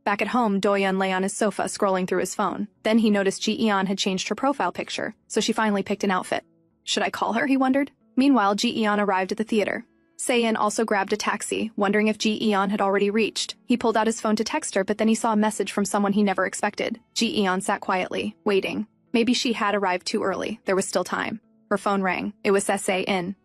Back at home, Doyun lay on his sofa scrolling through his phone. Then he noticed Ji-eon had changed her profile picture, so she finally picked an outfit. Should I call her, he wondered. Meanwhile, Ji-eon arrived at the theater. Se-in also grabbed a taxi, wondering if Ji-eon had already reached. He pulled out his phone to text her, but then he saw a message from someone he never expected. Ji-eon sat quietly, waiting. Maybe she had arrived too early. There was still time. Her phone rang. It was Se-in.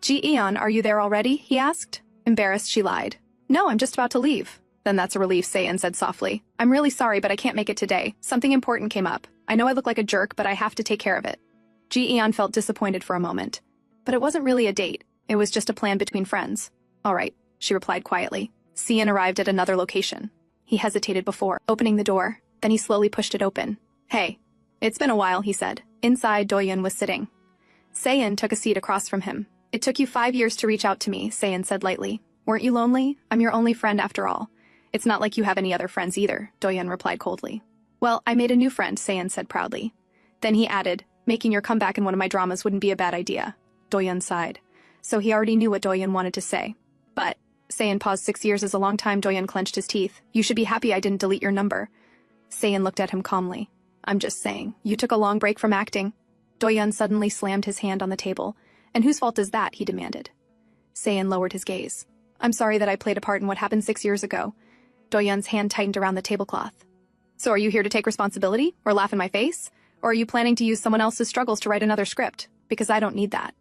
"Ji-eon, are you there already?" he asked. Embarrassed, she lied. "No, I'm just about to leave." "Then that's a relief," Se-in said softly. "I'm really sorry, but I can't make it today. Something important came up. I know I look like a jerk, but I have to take care of it." Ji-eon felt disappointed for a moment. But it wasn't really a date. It was just a plan between friends. "All right," she replied quietly. Se-in arrived at another location. He hesitated before opening the door. Then he slowly pushed it open. "Hey, it's been a while," he said. Inside, Doyun was sitting. Se-in took a seat across from him. "It took you 5 years to reach out to me," Se-in said lightly. "Weren't you lonely? I'm your only friend after all." "It's not like you have any other friends either," Doyun replied coldly. "Well, I made a new friend," Se-in said proudly. Then he added, "Making your comeback in one of my dramas wouldn't be a bad idea." Doyun sighed. So he already knew what Doyun wanted to say. "But," Se-in paused. 6 years is a long time. Doyun clenched his teeth. "You should be happy I didn't delete your number." Se-in looked at him calmly. "I'm just saying, you took a long break from acting." Doyun suddenly slammed his hand on the table. "And whose fault is that?" he demanded. Se-in lowered his gaze. "I'm sorry that I played a part in what happened 6 years ago." Doyun's hand tightened around the tablecloth. "So are you here to take responsibility? Or laugh in my face? Or are you planning to use someone else's struggles to write another script? Because I don't need that."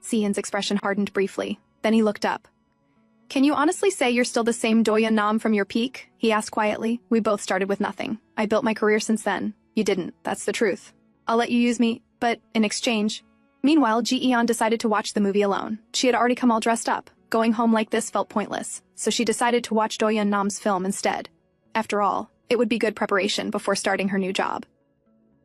Se-in's expression hardened briefly. Then he looked up. "Can you honestly say you're still the same Doyun Nam from your peak?" he asked quietly. "We both started with nothing. I built my career since then. You didn't. That's the truth. I'll let you use me, but in exchange." Meanwhile, Ji-eon decided to watch the movie alone. She had already come all dressed up. Going home like this felt pointless, so she decided to watch Doyun Nam's film instead. After all, it would be good preparation before starting her new job.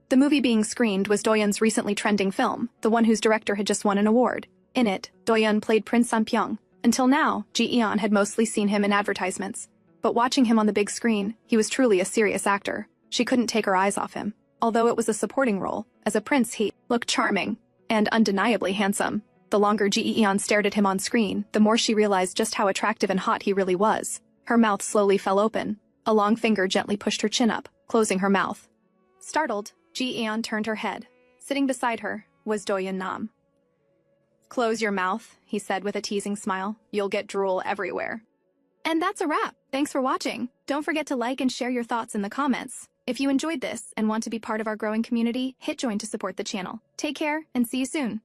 The movie being screened was Doyun's recently trending film, the one whose director had just won an award. In it, Doyun played Prince Sanpyeong. Until now, Ji-eon had mostly seen him in advertisements. But watching him on the big screen, he was truly a serious actor. She couldn't take her eyes off him. Although it was a supporting role, as a prince he looked charming and undeniably handsome. The longer Ji-eon stared at him on screen, the more she realized just how attractive and hot he really was. Her mouth slowly fell open. A long finger gently pushed her chin up, closing her mouth. Startled, Ji-eon turned her head. Sitting beside her was Doyun Nam. "Close your mouth," he said with a teasing smile. "You'll get drool everywhere." And that's a wrap. Thanks for watching. Don't forget to like and share your thoughts in the comments. If you enjoyed this and want to be part of our growing community, hit join to support the channel. Take care and see you soon.